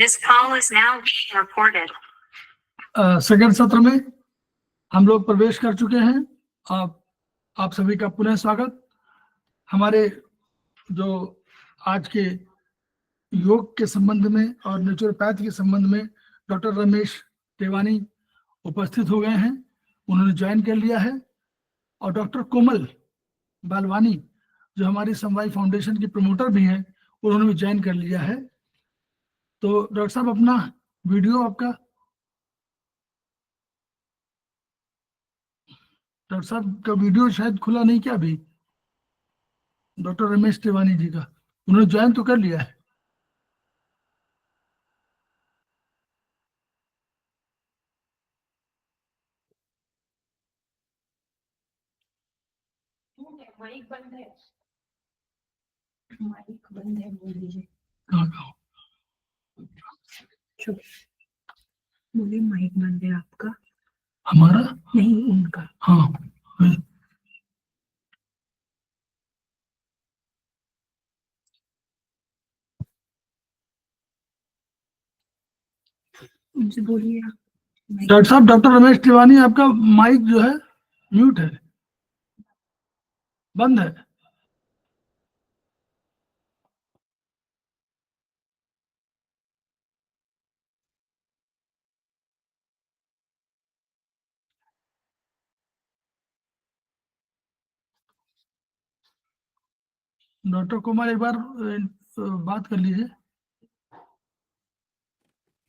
This call is now being recorded. Second सत्र में हम लोग प्रवेश कर चुके हैं। आप सभी का पुनः स्वागत। हमारे जो आज के योग के संबंध में और नेचुरोपैथ के संबंध में डॉक्टर रमेश टेवानी उपस्थित हो गए हैं, उन्होंने ज्वाइन कर लिया है। और डॉक्टर कोमल बालवानी जो हमारी समवाय फाउंडेशन की प्रमोटर भी हैं, उन्होंने भी ज्वाइन कर लिया है। तो डॉक्टर साहब अपना वीडियो डॉक्टर साहब का वीडियो शायद खुला नहीं क्या अभी? डॉक्टर रमेश तिवारी जी का उन्होंने ज्वाइन तो कर लिया है। माइक बंद है, माइक बंद है, बोल दीजिए। कहाँ बोलिए माइक बंद है आपका। हमारा नहीं, उनका। हाँ उनसे बोलिए। डॉक्टर साहब, डॉक्टर रमेश तिवारी आपका माइक जो है म्यूट है, बंद है। डॉक्टर कुमार एक बार बात कर लीजिए।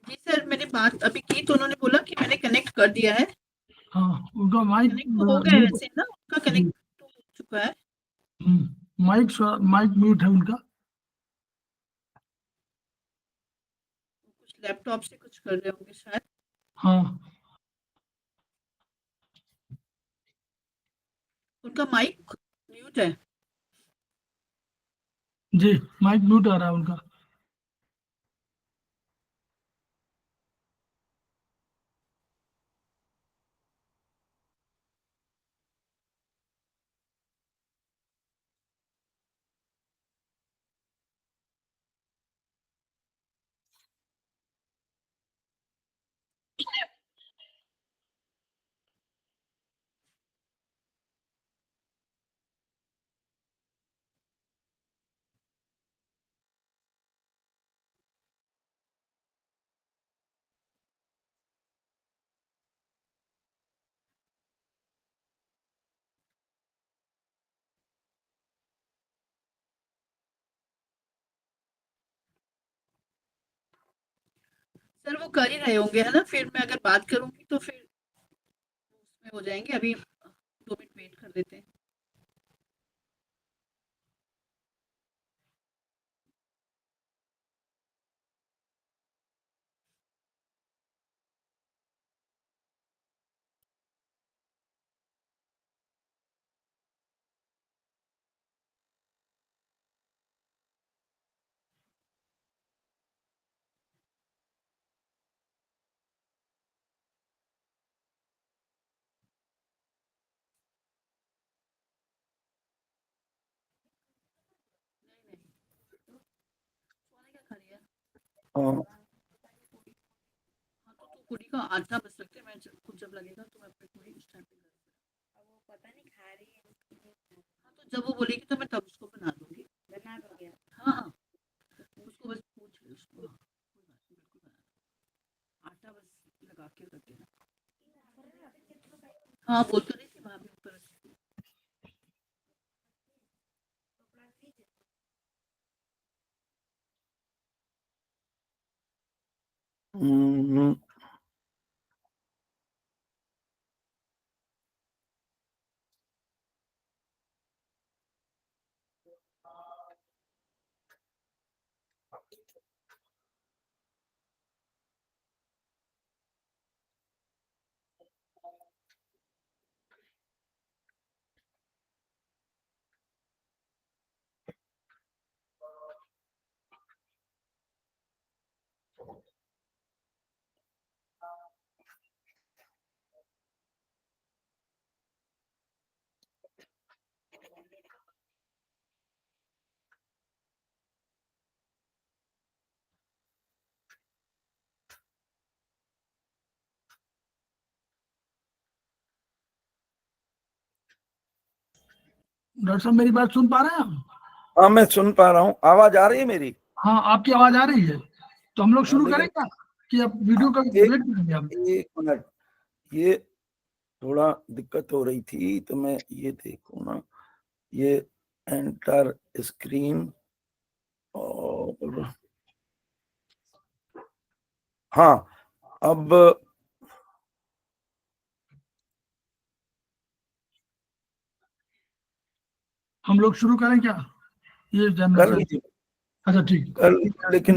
जी सर, मैंने बात अभी की तो उन्होंने बोला कि मैंने कनेक्ट कर दिया है। हाँ, उनका माइक कनेक्ट तो हो गया है वैसे ना, उनका कनेक्ट तो हो चुका है। माइक म्यूट है उनका। कुछ लैपटॉप से कुछ कर रहे होंगे शायद। हाँ, उनका माइक म्यूट है। जी माइक म्यूट आ रहा है उनका। सर वो कर ही रहे होंगे है ना, फिर मैं अगर बात करूंगी तो फिर उसमें हो जाएंगे। अभी 2 मिनट वेट कर लेते हैं। सोने क्या खा रही है? हाँ, तो तू पूरी का आधा बस रखते, मैं खुद जब लगेगा तो मैं अपनी पूरी उस टाइम पे वो पता नहीं खा रही है। हाँ, तो जब वो बोलेगी तो मैं तब उसको बना दूंगी। बना दोगे? हाँ हाँ, उसको बस पूछ ले उसको। हाँ, कोई बात नहीं, बिल्कुल बना दूंगी। आटा बस लगा के रख देना। हाँ, बोल तो रही थी भाभी ऊपर रखी थी। डॉक्टर साहब मेरी बात सुन पा रहे हैं आप? हाँ मैं सुन पा रहा हूँ, आवाज आ रही है मेरी? हाँ आपकी आवाज आ रही है, तो हम लोग शुरू लेकिन करें क्या, कि अब वीडियो का एक वेट करेंगे आप? एक मिनट, ये थोड़ा दिक्कत हो रही थी तो मैं ये देखूँ ना, ये एंटर स्क्रीन और हाँ अब हम लोग शुरू करें क्या, ये जानना कर चाहते लीजिए, हैं। अच्छा ठीक। कर लीजिए, लेकिन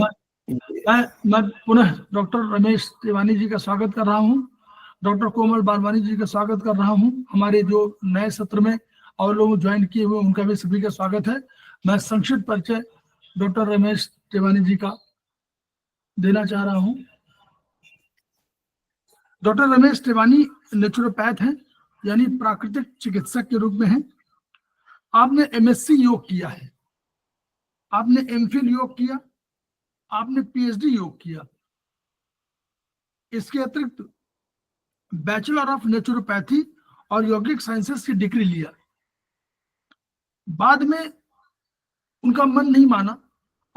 मैं पुनः डॉक्टर रमेश तिवारी जी का स्वागत कर रहा हूँ, डॉक्टर कोमल बालवानी जी का स्वागत कर रहा हूँ। हमारे जो नए सत्र में और लोग ज्वाइन किए हुए उनका भी सभी का स्वागत है। मैं संक्षिप्त परिचय डॉक्टर रमेश तिवारी जी का देना चाह रहा हूँ। डॉक्टर रमेश तिवारी नेचुरोपैथ हैं, यानी प्राकृतिक चिकित्सक के रूप में हैं। आपने एमएससी योग किया है, आपने एमफिल योग किया, आपने पीएचडी योग किया। इसके अतिरिक्त बैचलर ऑफ नेचुरोपैथी और यौगिक साइंसेस की डिग्री लिया। बाद में उनका मन नहीं माना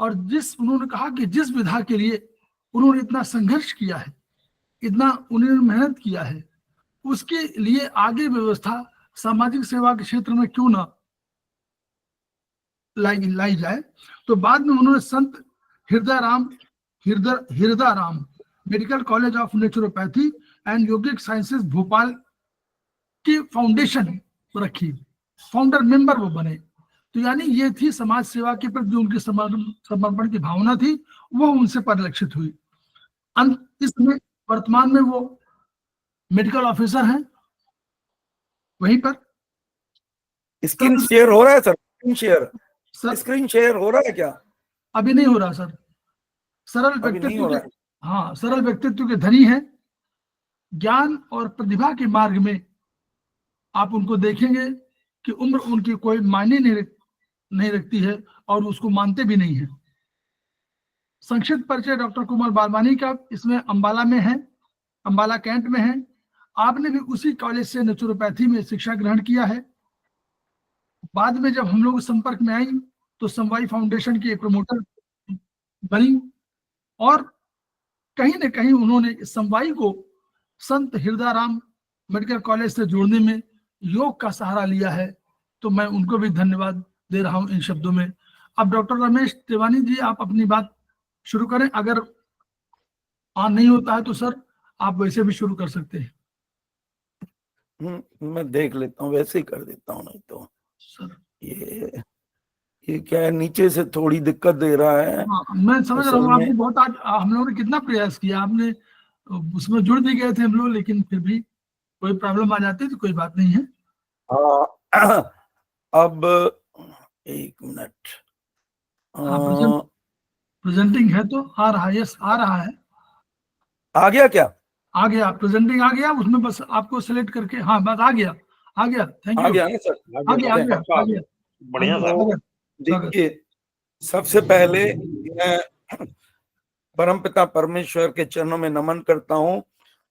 और उन्होंने कहा कि जिस विधा के लिए उन्होंने इतना संघर्ष किया है, इतना उन्होंने मेहनत किया है, उसके लिए आगे व्यवस्था सामाजिक सेवा के क्षेत्र में क्यों ना लाई जाए। तो बाद में उन्होंने संत हृदय Ram medical college of naturopathy and यौगिक साइंसेस भोपाल की फाउंडेशन रखी, फाउंडर मेंबर वो बने। तो यानी ये थी समाज सेवा के प्रति जो उनकी समर्पण की भावना थी, वो उनसे परिलक्षित हुई। इसमें वर्तमान में वो मेडिकल ऑफिसर हैं वहीं पर। स्क्रीन शेयर हो रहा है सर? सर स्क्रीन शेयर हो रहा है क्या? अभी नहीं हो रहा सर। सरल अभी नहीं हो व्यक्तित्व रहा के, है। हाँ सरल व्यक्तित्व के धनी है। ज्ञान और प्रतिभा के मार्ग में आप उनको देखेंगे कि उम्र उनकी कोई मायने नहीं रखती है और उसको मानते भी नहीं है। संक्षिप्त परिचय डॉक्टर कुमार बालवानी का इसमें अंबाला में है, अंबाला कैंट में है। आपने भी उसी कॉलेज से नेचुरोपैथी में शिक्षा ग्रहण किया है। बाद में जब हम लोग संपर्क में आई तो समवाई फाउंडेशन की एक प्रमोटर बनी और कहीं न कहीं उन्होंने समवाई को संत हृदय राम मेडिकल कॉलेज से जोड़ने में योग का सहारा लिया है। तो मैं उनको भी धन्यवाद दे रहा हूं इन शब्दों में। अब डॉक्टर रमेश तिवारी जी आप अपनी बात शुरू करें। अगर ऑन नहीं होता है तो सर आप वैसे भी शुरू कर सकते हैं। मैं देख लेता हूँ, वैसे ही कर देता हूँ, नहीं तो सर ये क्या है, नीचे से थोड़ी दिक्कत दे रहा है। हाँ मैं समझ रहा असल हूँ, में आपने बहुत आज हम लोगों ने कितना प्रयास किया, आपने उसमें जुड़ भी गए थे हम लोग, लेकिन फिर भी कोई प्रॉब्लम आ जाती है तो कोई बात नहीं है। हाँ अब एक मिनट, हाँ प्रेजेंटिंग है तो आ रहा है, यस आ रहा है। आ गया क्या? आ गया, प्रेजेंटिंग आ गया, उसमें बस आपको सेलेक्ट करके, हाँ बस आ गया, आ गया, थैंक आ यू। गया ना सर? आ गया आ गया आ गया। बढ़िया था। तो देखिए, सबसे पहले मैं परमपिता परमेश्वर के चरणों में नमन करता हूं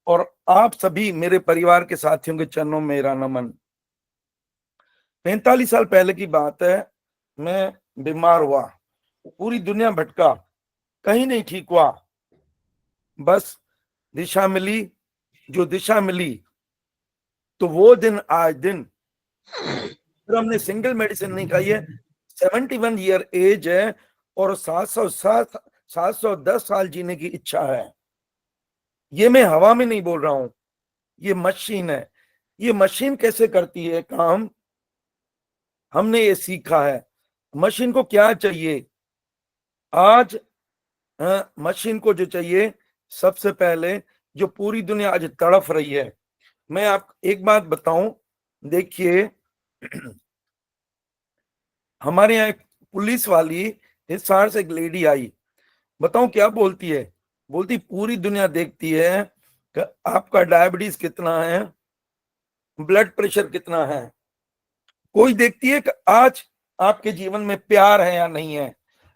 और आप सभी मेरे परिवार के साथियों के चरणों में मेरा नमन। 45 साल पहले की बात है, मैं बीमार हुआ, पूरी दुनिया भटका, कहीं नहीं ठीक हुआ। बस दिशा मिली, जो दिशा मिली तो वो दिन आज दिन। फिर हमने सिंगल मेडिसिन नहीं खाई है, 71 ईयर एज है और 710 साल जीने की इच्छा है। ये मैं हवा में नहीं बोल रहा हूं, ये मशीन है। ये मशीन कैसे करती है काम, हमने ये सीखा है। मशीन को क्या चाहिए आज? मशीन को जो चाहिए, सबसे पहले जो पूरी दुनिया आज तड़फ रही है, मैं आप एक बात बताऊं, देखिए हमारे यहाँ एक पुलिस वाली हिसार से एक लेडी आई, बताऊं क्या बोलती है? बोलती पूरी दुनिया देखती है कि आपका डायबिटीज कितना है, ब्लड प्रेशर कितना है। कोई देखती है कि आज आपके जीवन में प्यार है या नहीं है।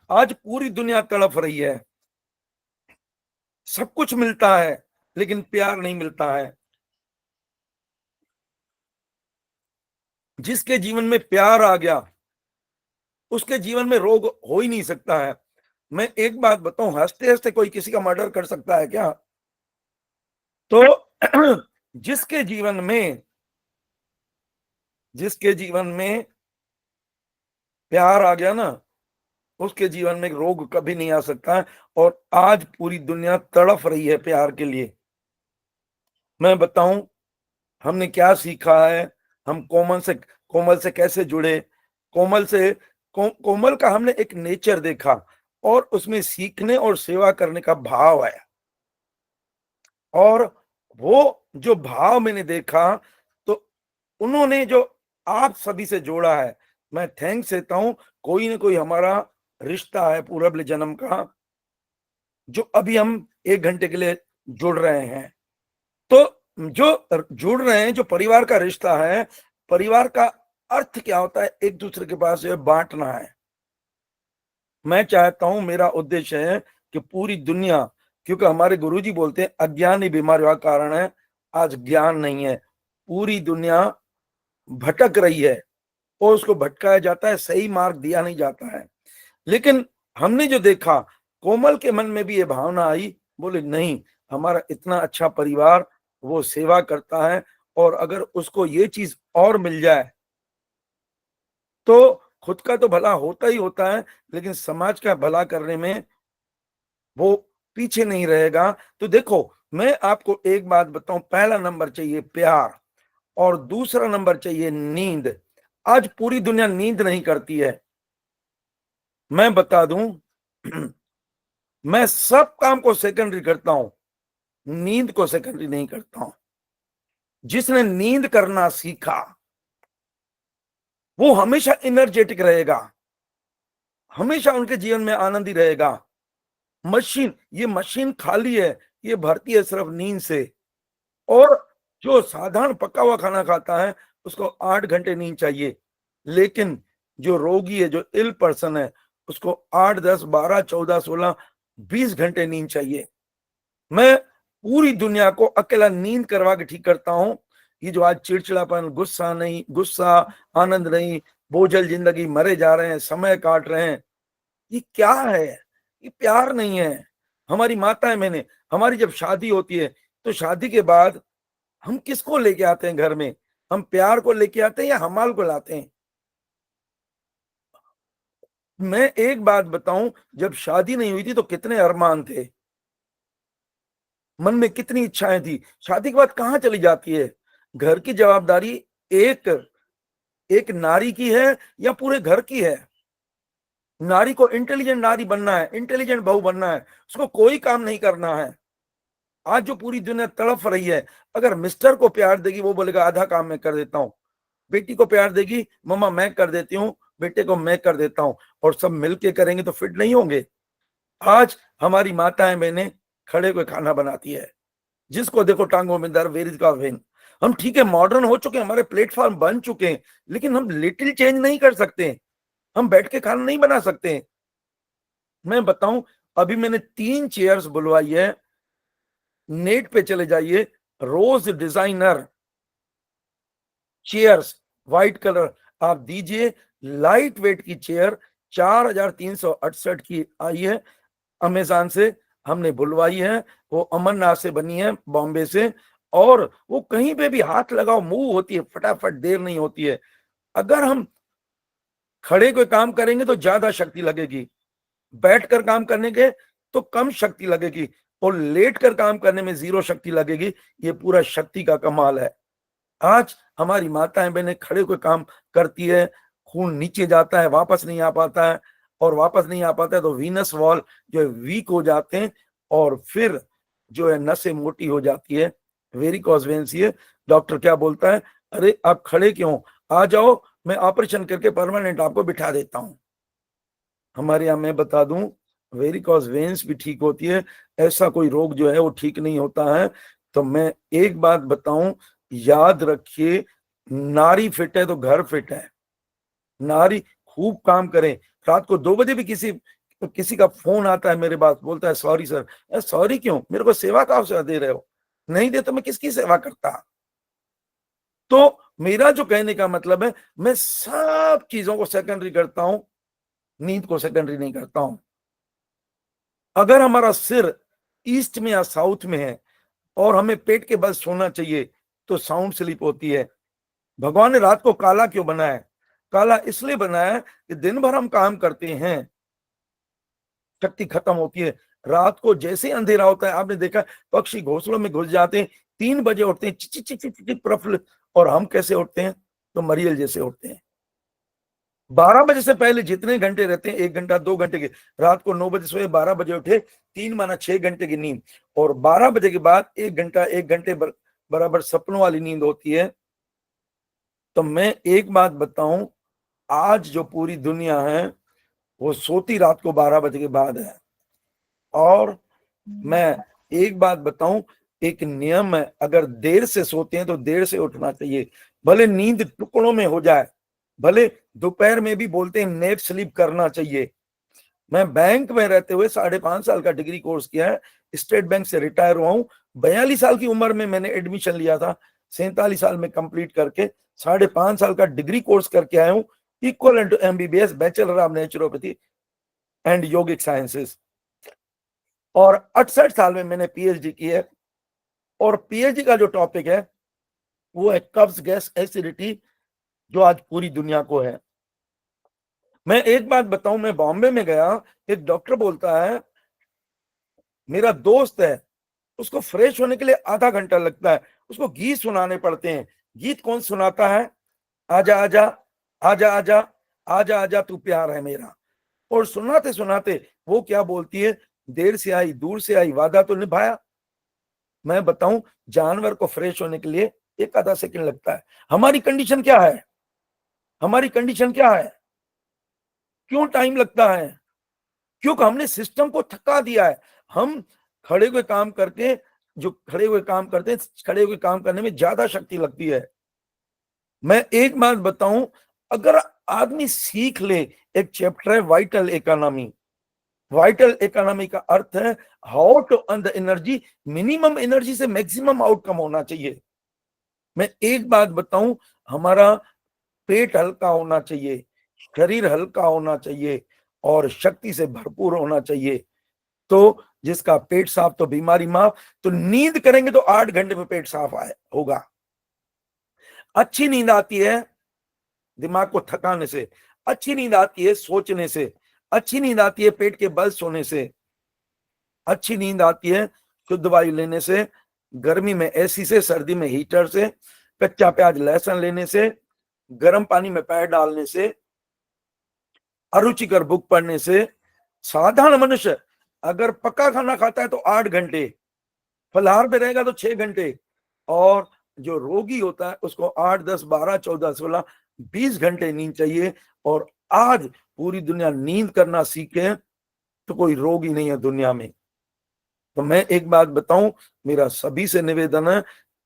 आज पूरी दुनिया तड़प रही है, सब कुछ मिलता है लेकिन प्यार नहीं मिलता है। जिसके जीवन में प्यार आ गया उसके जीवन में रोग हो ही नहीं सकता है। मैं एक बात बताऊं, हंसते हंसते कोई किसी का मर्डर कर सकता है क्या? तो जिसके जीवन में प्यार आ गया ना, उसके जीवन में रोग कभी नहीं आ सकता है। और आज पूरी दुनिया तड़फ रही है प्यार के लिए। मैं बताऊं हमने क्या सीखा है, हम कोमल से कैसे जुड़े, कोमल का हमने एक नेचर देखा और उसमें सीखने और सेवा करने का भाव आया। और वो जो भाव मैंने देखा तो उन्होंने जो आप सभी से जोड़ा है, मैं थैंक्स देता हूं। कोई ना कोई हमारा रिश्ता है पूर्व जन्म का, जो अभी हम 1 घंटे के लिए जुड़ रहे हैं। तो जो जुड़ रहे हैं, जो परिवार का रिश्ता है, परिवार का अर्थ क्या होता है? एक दूसरे के पास जो है बांटना है। मैं चाहता हूं, मेरा उद्देश्य है कि पूरी दुनिया, क्योंकि हमारे गुरुजी बोलते हैं अज्ञान ही बीमारियों का कारण है, आज ज्ञान नहीं है, पूरी दुनिया भटक रही है और उसको भटकाया जाता है, सही मार्ग दिया नहीं जाता है। लेकिन हमने जो देखा, कोमल के मन में भी ये भावना आई, बोले नहीं, हमारा इतना अच्छा परिवार, वो सेवा करता है, और अगर उसको ये चीज और मिल जाए तो खुद का तो भला होता ही होता है, लेकिन समाज का भला करने में वो पीछे नहीं रहेगा। तो देखो, मैं आपको एक बात बताऊं, पहला नंबर चाहिए प्यार और दूसरा नंबर चाहिए नींद। आज पूरी दुनिया नींद नहीं करती है। मैं बता दूं मैं सब काम को सेकेंडरी करता हूं, नींद को सेकेंडरी नहीं करता हूं। जिसने नींद करना सीखा वो हमेशा एनर्जेटिक रहेगा, हमेशा उनके जीवन में आनंद ही रहेगा। ये मशीन खाली है, ये भरती है सिर्फ नींद से। और जो साधारण पका हुआ खाना खाता है उसको 8 घंटे नींद चाहिए, लेकिन जो रोगी है, जो इल पर्सन है, उसको 8, 10, 12, 14, 16, 20 घंटे नींद चाहिए। मैं पूरी दुनिया को अकेला नींद करवा के ठीक करता हूं। ये जो आज चिड़चिड़ापन, गुस्सा, आनंद नहीं, बोझल जिंदगी, मरे जा रहे हैं, समय काट रहे हैं, ये क्या है? ये प्यार नहीं है। हमारी माताएं हमारी जब शादी होती है तो शादी के बाद हम किसको लेके आते हैं घर में? हम प्यार को लेके आते हैं या हमाल को लाते हैं? मैं एक बात बताऊं, जब शादी नहीं हुई थी तो कितने अरमान थे, मन में कितनी इच्छाएं थी। शादी के बाद कहां चली जाती है? घर की जवाबदारी एक नारी की है या पूरे घर की है? नारी को इंटेलिजेंट नारी बनना है, इंटेलिजेंट बहू बनना है, उसको कोई काम नहीं करना है। आज जो पूरी दुनिया तड़फ रही है, अगर मिस्टर को प्यार देगी वो बोलेगा आधा काम मैं कर देता हूं, बेटी को प्यार देगी, मम्मा मैं कर देती हूँ, बेटे को मैं कर देता हूं, और सब मिलके करेंगे तो फिट नहीं होंगे। आज हमारी माताएं बहनें खड़े को खाना बनाती है, जिसको देखो टांगों में दर्द, वेर इज का वेन। हम ठीक है मॉडर्न हो चुके हैं, हमारे प्लेटफॉर्म बन चुके हैं, लेकिन हम लिटिल चेंज नहीं कर सकते, हम बैठ के खाना नहीं बना सकते। मैं बताऊं, अभी मैंने 3 चेयर्स बुलवाई है, नेट पे चले जाइए, रोज डिजाइनर चेयर्स, व्हाइट कलर आप दीजिए, लाइट वेट की चेयर 4368 की आई है, अमेज़न से हमने बुलवाई है, वो अमरनाथ से बनी है, बॉम्बे से, और वो कहीं पे भी हाथ लगाओ मूव होती है फटाफट, देर नहीं होती है। अगर हम खड़े कोई काम करेंगे तो ज्यादा शक्ति लगेगी, बैठकर काम करने के तो कम शक्ति लगेगी, और लेट कर काम करने में 0 शक्ति लगेगी। ये पूरा शक्ति का कमाल है। आज हमारी माताएं बहनें खड़े कोई काम करती है, खून नीचे जाता है, वापस नहीं आ पाता है, और वापस नहीं आ पाता है तो वीनस वॉल जो है वीक हो जाते हैं, और फिर जो है नसें मोटी हो जाती है, वेरिकोज वेन्स। है डॉक्टर क्या बोलता है, अरे आप खड़े क्यों, आ जाओ, मैं ऑपरेशन करके परमानेंट आपको बिठा देता हूं। हमारे यहाँ मैं बता दूं, वेरिकोज वेन्स भी ठीक होती है, ऐसा कोई रोग जो है वो ठीक नहीं होता है। तो मैं एक बात बताऊं, याद रखिए, नारी फिट है तो घर फिट है। नारी खूब काम करे, रात को 2 बजे भी किसी का फोन आता है मेरे पास, बोलता है सॉरी सर। सॉरी क्यों? मेरे को सेवा का अवसर दे रहे हो, नहीं दे तो मैं किसकी सेवा करता? तो मेरा जो कहने का मतलब है, मैं सब चीजों को सेकेंडरी करता हूं, नींद को सेकेंडरी नहीं करता हूं। अगर हमारा सिर ईस्ट में या साउथ में है और हमें पेट के बल सोना चाहिए तो साउंड स्लीप होती है। भगवान ने रात को काला क्यों बनाया है? काला इसलिए बनाया है कि दिन भर हम काम करते हैं, शक्ति खत्म होती है। रात को जैसे ही अंधेरा होता है, आपने देखा पक्षी घोंसलों में घुस जाते हैं, 3 बजे उठते हैं, चिक चिक चिक चिक प्रफुल्ल। और हम कैसे उठते हैं? तो मरियल जैसे उठते हैं। 12 बजे से पहले जितने घंटे रहते हैं, 1 घंटा 2 घंटे के, रात को 9 बजे सोए, 12 बजे उठे, 3 माना 6 घंटे की नींद। और 12 बजे के बाद 1 घंटा 1 घंटे बराबर सपनों वाली नींद होती है। तो मैं एक बात बताऊं, आज जो पूरी दुनिया है वो सोती रात को 12 बजे के बाद है। और मैं एक बात बताऊं, एक नियम है, अगर देर से सोते हैं तो देर से उठना चाहिए। भले नींद टुकड़ों में हो जाए, भले दोपहर में भी बोलते हैं नैप स्लीप करना चाहिए। मैं बैंक में रहते हुए 5.5 साल का डिग्री कोर्स किया है, स्टेट बैंक से रिटायर हुआ हूं। 42 साल की उम्र में मैंने एडमिशन लिया था, 47 साल में कंप्लीट करके 5.5 साल का डिग्री कोर्स करके आया हूं, equal to MBBS, bachelor of naturopathy and yogic sciences. और 68 साल में मैंने PhD की है। और PhD का जो टॉपिक है वो है कब्ज, गैस, एसिडिटी, जो आज पूरी दुनिया को है। मैं एक बात बताऊं, मैं बॉम्बे में गया, एक डॉक्टर बोलता है मेरा दोस्त है, उसको फ्रेश होने के लिए आधा घंटा लगता है, उसको गीत सुनाने पड़ते हैं। गीत कौन सुनाता है? आजा आजा आजा आजा आजा आजा तू प्यार है मेरा। और सुनाते सुनाते वो क्या बोलती है, देर से आई दूर से आई, वादा तो निभाया। मैं बताऊं, जानवर को फ्रेश होने के लिए 1 आधा सेकंड लगता है। हमारी कंडीशन क्या है? हमारी कंडीशन क्या है? क्यों टाइम लगता है? क्योंकि हमने सिस्टम को थका दिया है। हम खड़े हुए काम करके, जो खड़े हुए काम करते हैं, खड़े हुए काम करने में ज्यादा शक्ति लगती है। मैं एक बात बताऊं, अगर आदमी सीख ले, एक चैप्टर है वाइटल इकोनॉमी। वाइटल इकोनॉमी का अर्थ है how to earn the energy, minimum energy से मैक्सिमम आउटकम होना चाहिए। मैं एक बात बताऊं, हमारा पेट हल्का होना चाहिए, शरीर हल्का होना चाहिए और शक्ति से भरपूर होना चाहिए। तो जिसका पेट साफ तो बीमारी माफ। तो नींद करेंगे तो 8 घंटे में पेट साफ होगा। अच्छी नींद आती है दिमाग को थकाने से, अच्छी नींद आती है सोचने से, अच्छी नींद आती है पेट के बल सोने से, अच्छी नींद आती है शुद्ध वायु लेने से, गर्मी में AC से, सर्दी में हीटर से, कच्चा प्याज लहसुन लेने से, गर्म पानी में पैर डालने से, अरुचिकर बुक पढ़ने से। साधारण मनुष्य अगर पक्का खाना खाता है तो 8 घंटे, फलाहार पे रहेगा तो 6 घंटे, और जो रोगी होता है उसको 8, 10, 12, 14, 16, 20 घंटे नींद चाहिए। और आज पूरी दुनिया नींद करना सीखे तो कोई रोग ही नहीं है दुनिया में। तो मैं एक बात बताऊं, मेरा सभी से निवेदन है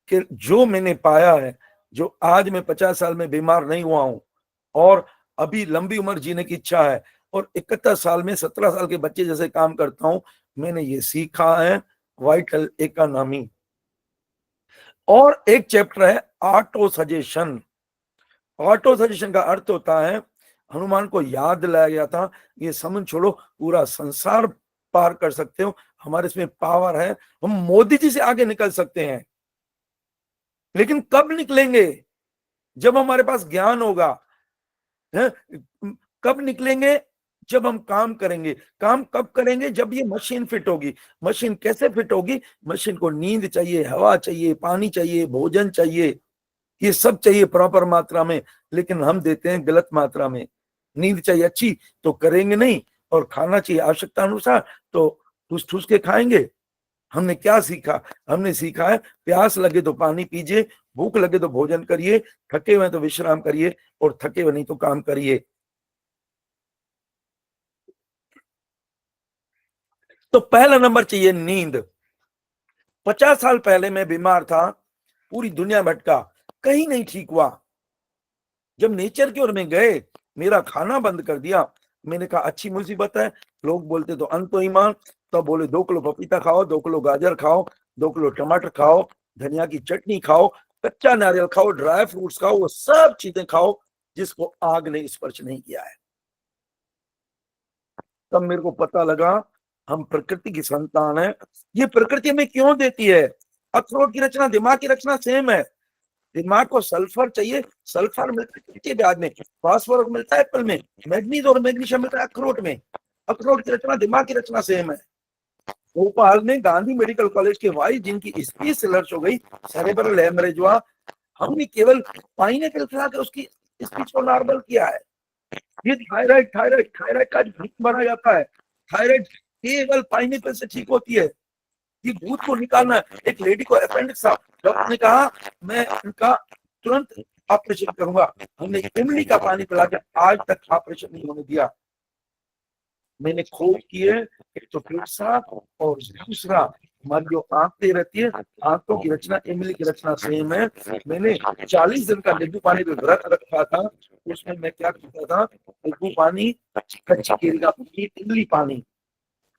कि जो मैंने पाया है, जो आज मैं 50 साल में बीमार नहीं हुआ हूं और अभी लंबी उम्र जीने की इच्छा है, और 71 साल में 17 साल के बच्चे जैसे काम करता हूं, मैंने ये सीखा है वाइटल इकोनॉमी। और एक चैप्टर है ऑटो सजेशन। ऑटो सजेशन का अर्थ होता है, हनुमान को याद दिलाया गया था, ये समझ छोड़ो पूरा संसार पार कर सकते हो, हमारे इसमें पावर है, हम मोदी जी से आगे निकल सकते हैं। लेकिन कब निकलेंगे? जब हमारे पास ज्ञान होगा। है? कब निकलेंगे? जब हम काम करेंगे। काम कब करेंगे? जब ये मशीन फिट होगी। मशीन कैसे फिट होगी? मशीन को नींद चाहिए, हवा चाहिए, पानी चाहिए, भोजन चाहिए, ये सब चाहिए प्रॉपर मात्रा में, लेकिन हम देते हैं गलत मात्रा में। नींद चाहिए अच्छी तो करेंगे नहीं, और खाना चाहिए आवश्यकता अनुसार तो ठूस ठूस के खाएंगे। हमने क्या सीखा? हमने सीखा है प्यास लगे तो पानी पीजिए, भूख लगे तो भोजन करिए, थके हुए तो विश्राम करिए, और थके हुए नहीं तो काम करिए। तो पहला नंबर चाहिए नींद। 50 साल पहले मैं बीमार था, पूरी दुनिया भटका, कहीं नहीं ठीक हुआ। जब नेचर की ओर में गए, मेरा खाना बंद कर दिया। मैंने कहा अच्छी मुसीबत है, लोग बोलते तो अंत तो ईमान। तो बोले 2 किलो पपीता खाओ, 2 किलो गाजर खाओ, 2 किलो टमाटर खाओ, धनिया की चटनी खाओ, कच्चा नारियल खाओ, ड्राई फ्रूट्स खाओ, वो सब चीजें खाओ जिसको आग ने स्पर्श नहीं किया है। तब मेरे को पता लगा हम प्रकृति की संतान है। ये प्रकृति हमें क्यों देती है? अखरोट की रचना, दिमाग की रचना सेम है। दिमाग को सल्फर चाहिए, सल्फर मिलता है प्याज में, फास्फोरस मिलता है एप्पल में, मैग्नीज और मैग्नीशियम मिलता है अखरोट में। अखरोट की रचना, दिमाग की रचना सेम है। भोपाल में गांधी मेडिकल कॉलेज के वाइस जिनकी स्पीच लर्च हो गई, सेरेब्रल हेमरेज हुआ, हमने केवल पाइनएप्पल खिलाकर उसकी स्पीच को नॉर्मल किया है। ये थायराइड थायराइड थायराइड का भूत बना जाता है। थायराइड केवल पाइनएप्पल से ठीक होती है। ये भूत को निकालना है। एक लेडी को अपेंडिक्स था, डॉक्टर ने कहा मैं इनका तुरंत ऑपरेशन करूंगा। हमने इमली का पानी पिला के आज तक ऑपरेशन नहीं होने दिया। मैंने खोज किए, एक तो पेट साफ और दूसरा हमारी जो आंखें रहती है, आंखों की रचना इमली की रचना सेम है। मैंने 40 दिन का नींबू पानी पे व्रत रखा था। उसमें मैं क्या करता था, नींबू पानी, कच्ची केली का पानी, इमली पानी,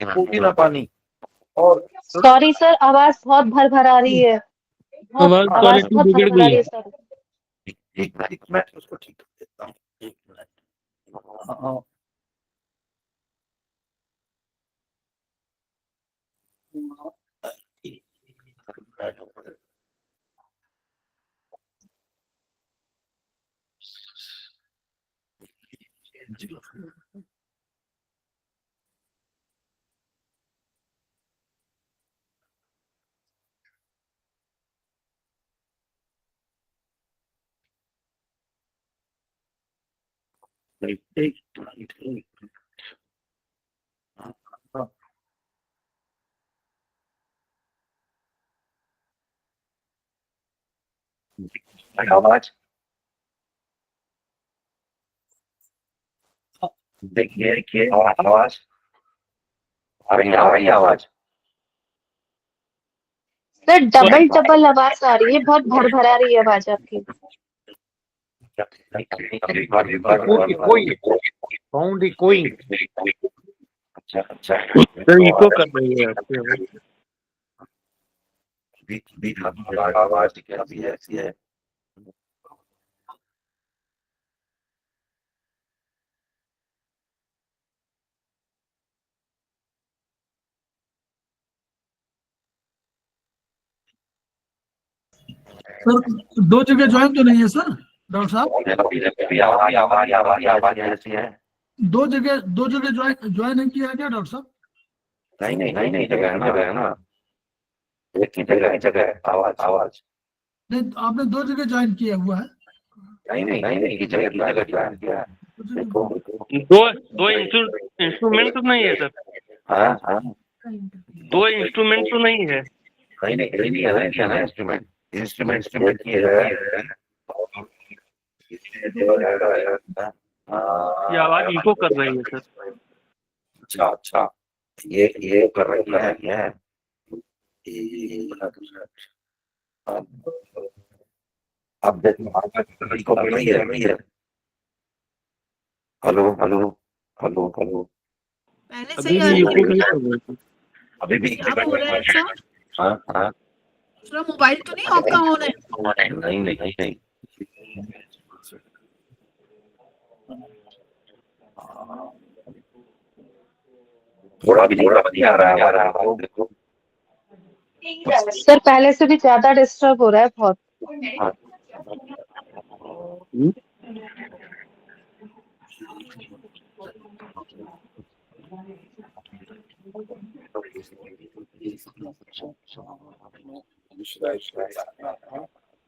पुदीना पानी। और सॉरी सर, आवाज बहुत भर भर आ रही है। आवाज क्वालिटी बहुत बिगड़ भर भर आ गई रही है। है सर। एक मिनट उसको ठीक कर देता हूँ, एक मिनट। हाँ, आवाज देखिए आवाज आ रही आवाज। सर डबल डबल आवाज आ रही है, बहुत भर भर आ रही है आवाज आपकी। कोई अच्छा अच्छा सर इको कर रही है आपकी आवाज। आवाज कैसी है? ऐसी है। सर 2 जगह ज्वाइन तो नहीं है सर डॉक्टर साहब? आवाज ऐसी है। 2 जगह ज्वाइन नहीं किया है क्या डॉक्टर साहब? नहीं जगह है ना, एक ही जगह है आवाज। नहीं, आपने 2 जगह ज्वाइन किया हुआ है। नहीं की जगह ज्वाइन किया है। दो इंस्ट्रूमेंट तो नहीं है सर? हाँ 2 इंस्ट्रूमेंट तो नहीं है? नहीं है ना इंस्ट्रूमेंट की है। ये आवाज इको कर रही है सर। अच्छा ये कर रही है। अब देखो कर रही है। हेलो पहले से अभी ही आ भी रही इको है नहीं क्या? कर रही थी। अभी भी क्या हो रहा है सर? हाँ दूसरा मोबाइल तो नहीं आपका ऑन है? नहीं थोड़ा भी आ रहा है देखो। सर पहले से भी ज्यादा डिस्टर्ब हो रहा है बहुत।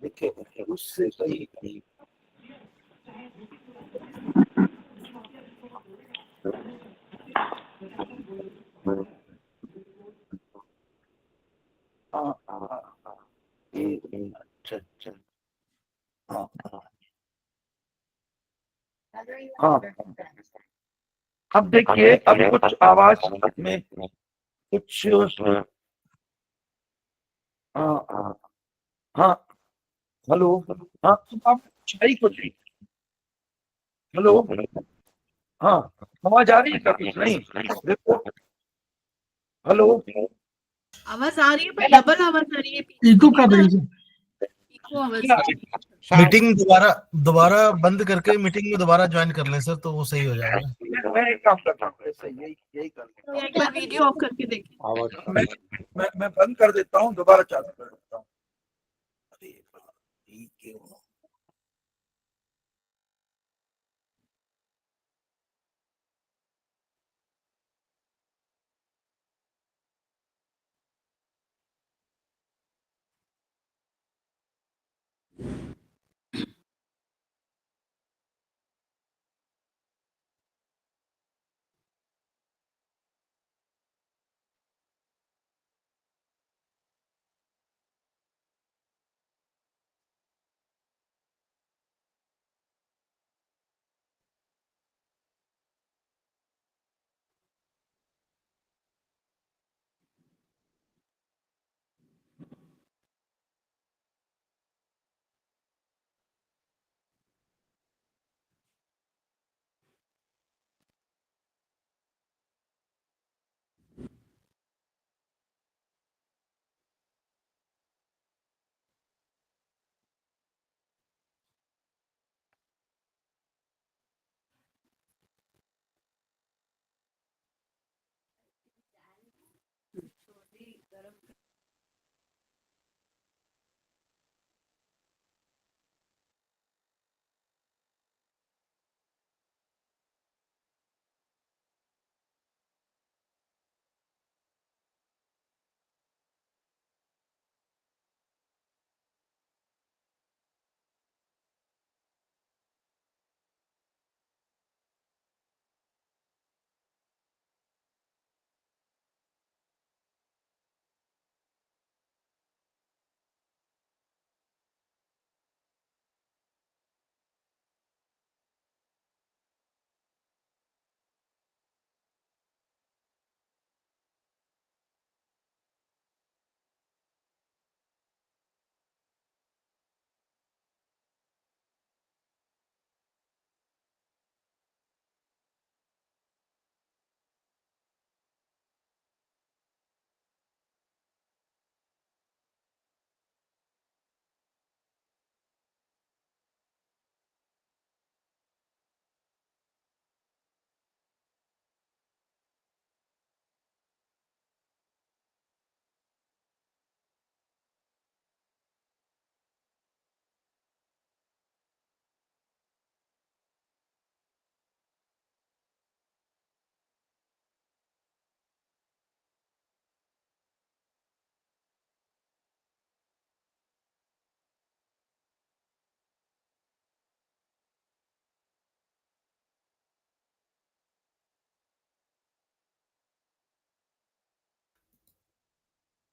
देखिए उससे सही अच्छा हाँ। अब देखिए, अब कुछ आवाज में कुछ हाँ हेलो हाँ आप चाय को जी। हेलो हाँ आवाज आ रही है क्या? कुछ नहीं देखो। हेलो आवाज आ रही है पर डबल आवाज आ रही है। इको कर रही है। वो आवाज मीटिंग दोबारा बंद करके मीटिंग में दोबारा ज्वाइन कर लें सर, तो वो सही हो जाएगा। मैं एक काम करता हूँ, ऐसे यही कर लेता एक बार वीडियो ऑफ करके देखिए। हूँ। मैं बंद कर देता हूँ, दोबारा चालू कर देता हूँ। अरे ये क्यों?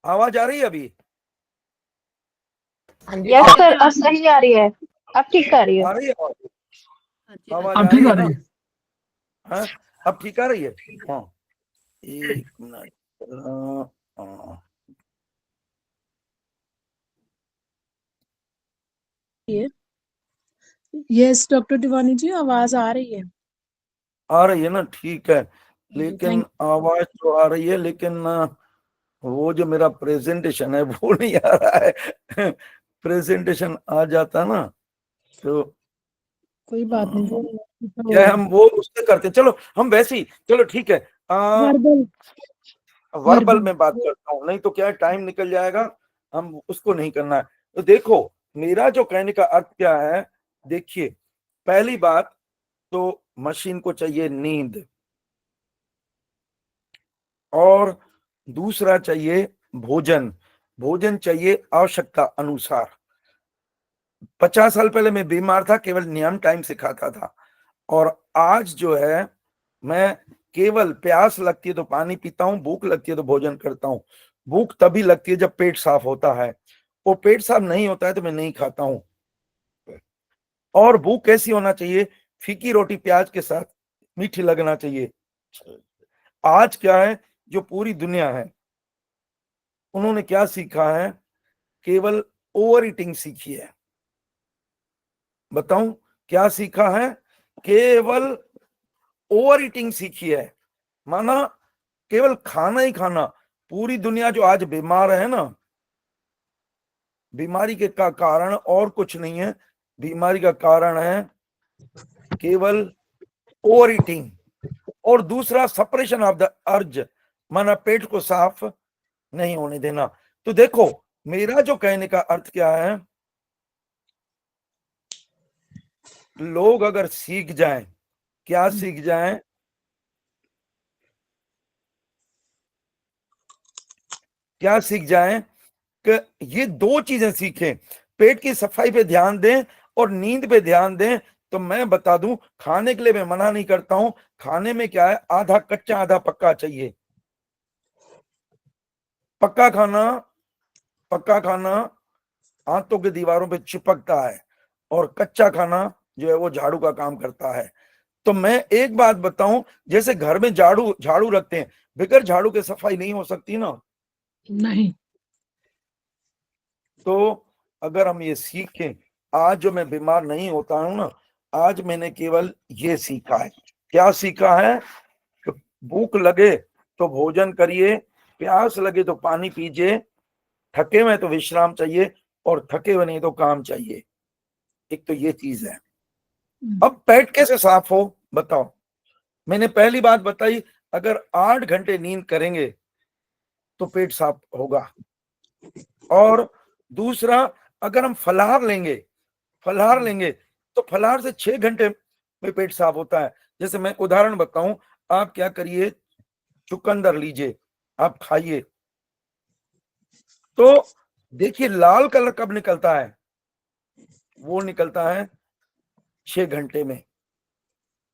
आवाज आ रही है अभी? यस सर, अब सही आ रही है, अब ठीक आ रही है। आ रही है आवाज? हाँ जी, आवाज अब आ ठीक रही आ है रही ना? है। हाँ, अब ठीक आ रही है। हाँ, एक मिनट। हाँ, यस डॉक्टर तिवानी जी, आवाज आ रही है। आ रही है ना? ठीक है, जी, लेकिन आवाज तो आ रही है, लेकिन वो जो मेरा प्रेजेंटेशन है वो नहीं आ रहा है। प्रेजेंटेशन आ जाता ना तो कोई बात नहीं सर, क्या है, हम वो उससे करते हैं। चलो हम वैसे ही, चलो ठीक है। वर्बल वर्बल वर्बल में बात करता हूँ, नहीं तो क्या है, टाइम निकल जाएगा, हम उसको नहीं करना है। तो देखो, मेरा जो कहने का अर्थ क्या है, देखिए, पहली बात तो मशीन को चाहिए नींद, और दूसरा चाहिए भोजन। भोजन चाहिए आवश्यकता अनुसार। 50 साल पहले मैं बीमार था, केवल नियम टाइम से खाता था, और आज जो है मैं केवल प्यास लगती है तो पानी पीता हूँ, भूख लगती है तो भोजन करता हूँ। भूख तभी लगती है जब पेट साफ होता है, वो पेट साफ नहीं होता है तो मैं नहीं खाता हूँ। और भूख कैसी होना चाहिए? फीकी रोटी प्याज के साथ, मीठी लगना चाहिए। आज क्या है, जो पूरी दुनिया है, उन्होंने क्या सीखा है? केवल ओवर ईटिंग सीखी है। बताऊं क्या सीखा है? केवल ओवर ईटिंग सीखी है, माना केवल खाना ही खाना। पूरी दुनिया जो आज बीमार है ना, बीमारी के का कारण और कुछ नहीं है, बीमारी का कारण है केवल ओवर ईटिंग, और दूसरा सप्रेशन ऑफ द अर्ज, माना पेट को साफ नहीं होने देना। तो देखो मेरा जो कहने का अर्थ क्या है, लोग अगर सीख जाएं, क्या सीख जाएं, क्या सीख जाएं कि ये दो चीजें सीखें, पेट की सफाई पे ध्यान दें और नींद पे ध्यान दें। तो मैं बता दूं, खाने के लिए मैं मना नहीं करता हूं, खाने में क्या है, आधा कच्चा आधा पक्का चाहिए। पक्का खाना आंतों की दीवारों पे चिपकता है, और कच्चा खाना जो है वो झाड़ू का काम करता है। तो मैं एक बात बताऊं, जैसे घर में झाड़ू रखते हैं, बगैर झाड़ू के सफाई नहीं हो सकती ना। नहीं। तो अगर हम ये सीखें, आज जो मैं बीमार नहीं होता हूं ना, आज मैंने केवल ये सीखा है। क्या सीखा है? कि भूख लगे तो भोजन करिए, प्यास लगे तो पानी पीजिए, थके हुए तो विश्राम चाहिए, और थके हुए नहीं तो काम चाहिए। एक तो ये चीज है। अब पेट कैसे साफ हो बताओ। मैंने पहली बात बताई, अगर 8 घंटे नींद करेंगे तो पेट साफ होगा। और दूसरा, अगर हम फलाहार लेंगे तो फलाहार से 6 घंटे में पेट साफ होता है। जैसे मैं उदाहरण बताऊं, आप क्या करिए, चुकंदर लीजिए, आप खाइए, तो देखिए लाल कलर कब निकलता है, वो निकलता है 6 घंटे में।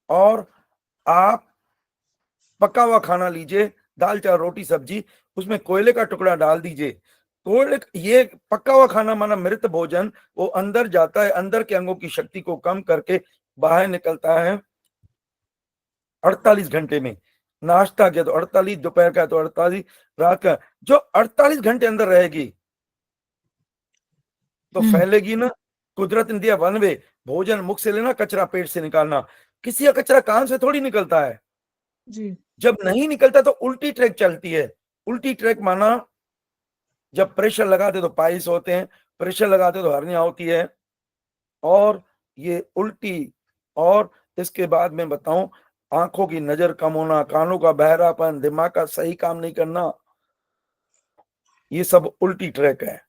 और आप पका हुआ खाना लीजिए, दाल चावल रोटी सब्जी, उसमें कोयले का टुकड़ा डाल दीजिए। कोयले, ये पका हुआ खाना माना मृत भोजन, वो अंदर जाता है, अंदर के अंगों की शक्ति को कम करके बाहर निकलता है 48 घंटे में। नाश्ता किया तो 48, दोपहर का तो 48, रात का, जो 48 घंटे अंदर रहेगी तो फैलेगी ना। कुदरत ने दिया वन वे, भोजन मुख से लेना, कचरा पेट से निकालना। किसी का कचरा कान से थोड़ी निकलता है जी। जब नहीं निकलता तो उल्टी ट्रैक चलती है। उल्टी ट्रैक माना जब प्रेशर लगाते तो पाइल्स होते हैं, प्रेशर लगाते तो हर्निया होती है, और ये उल्टी। और इसके बाद में बताऊं, आंखों की नजर कम होना, कानों का बहरापन, दिमाग का सही काम नहीं करना, ये सब उल्टी ट्रैक है।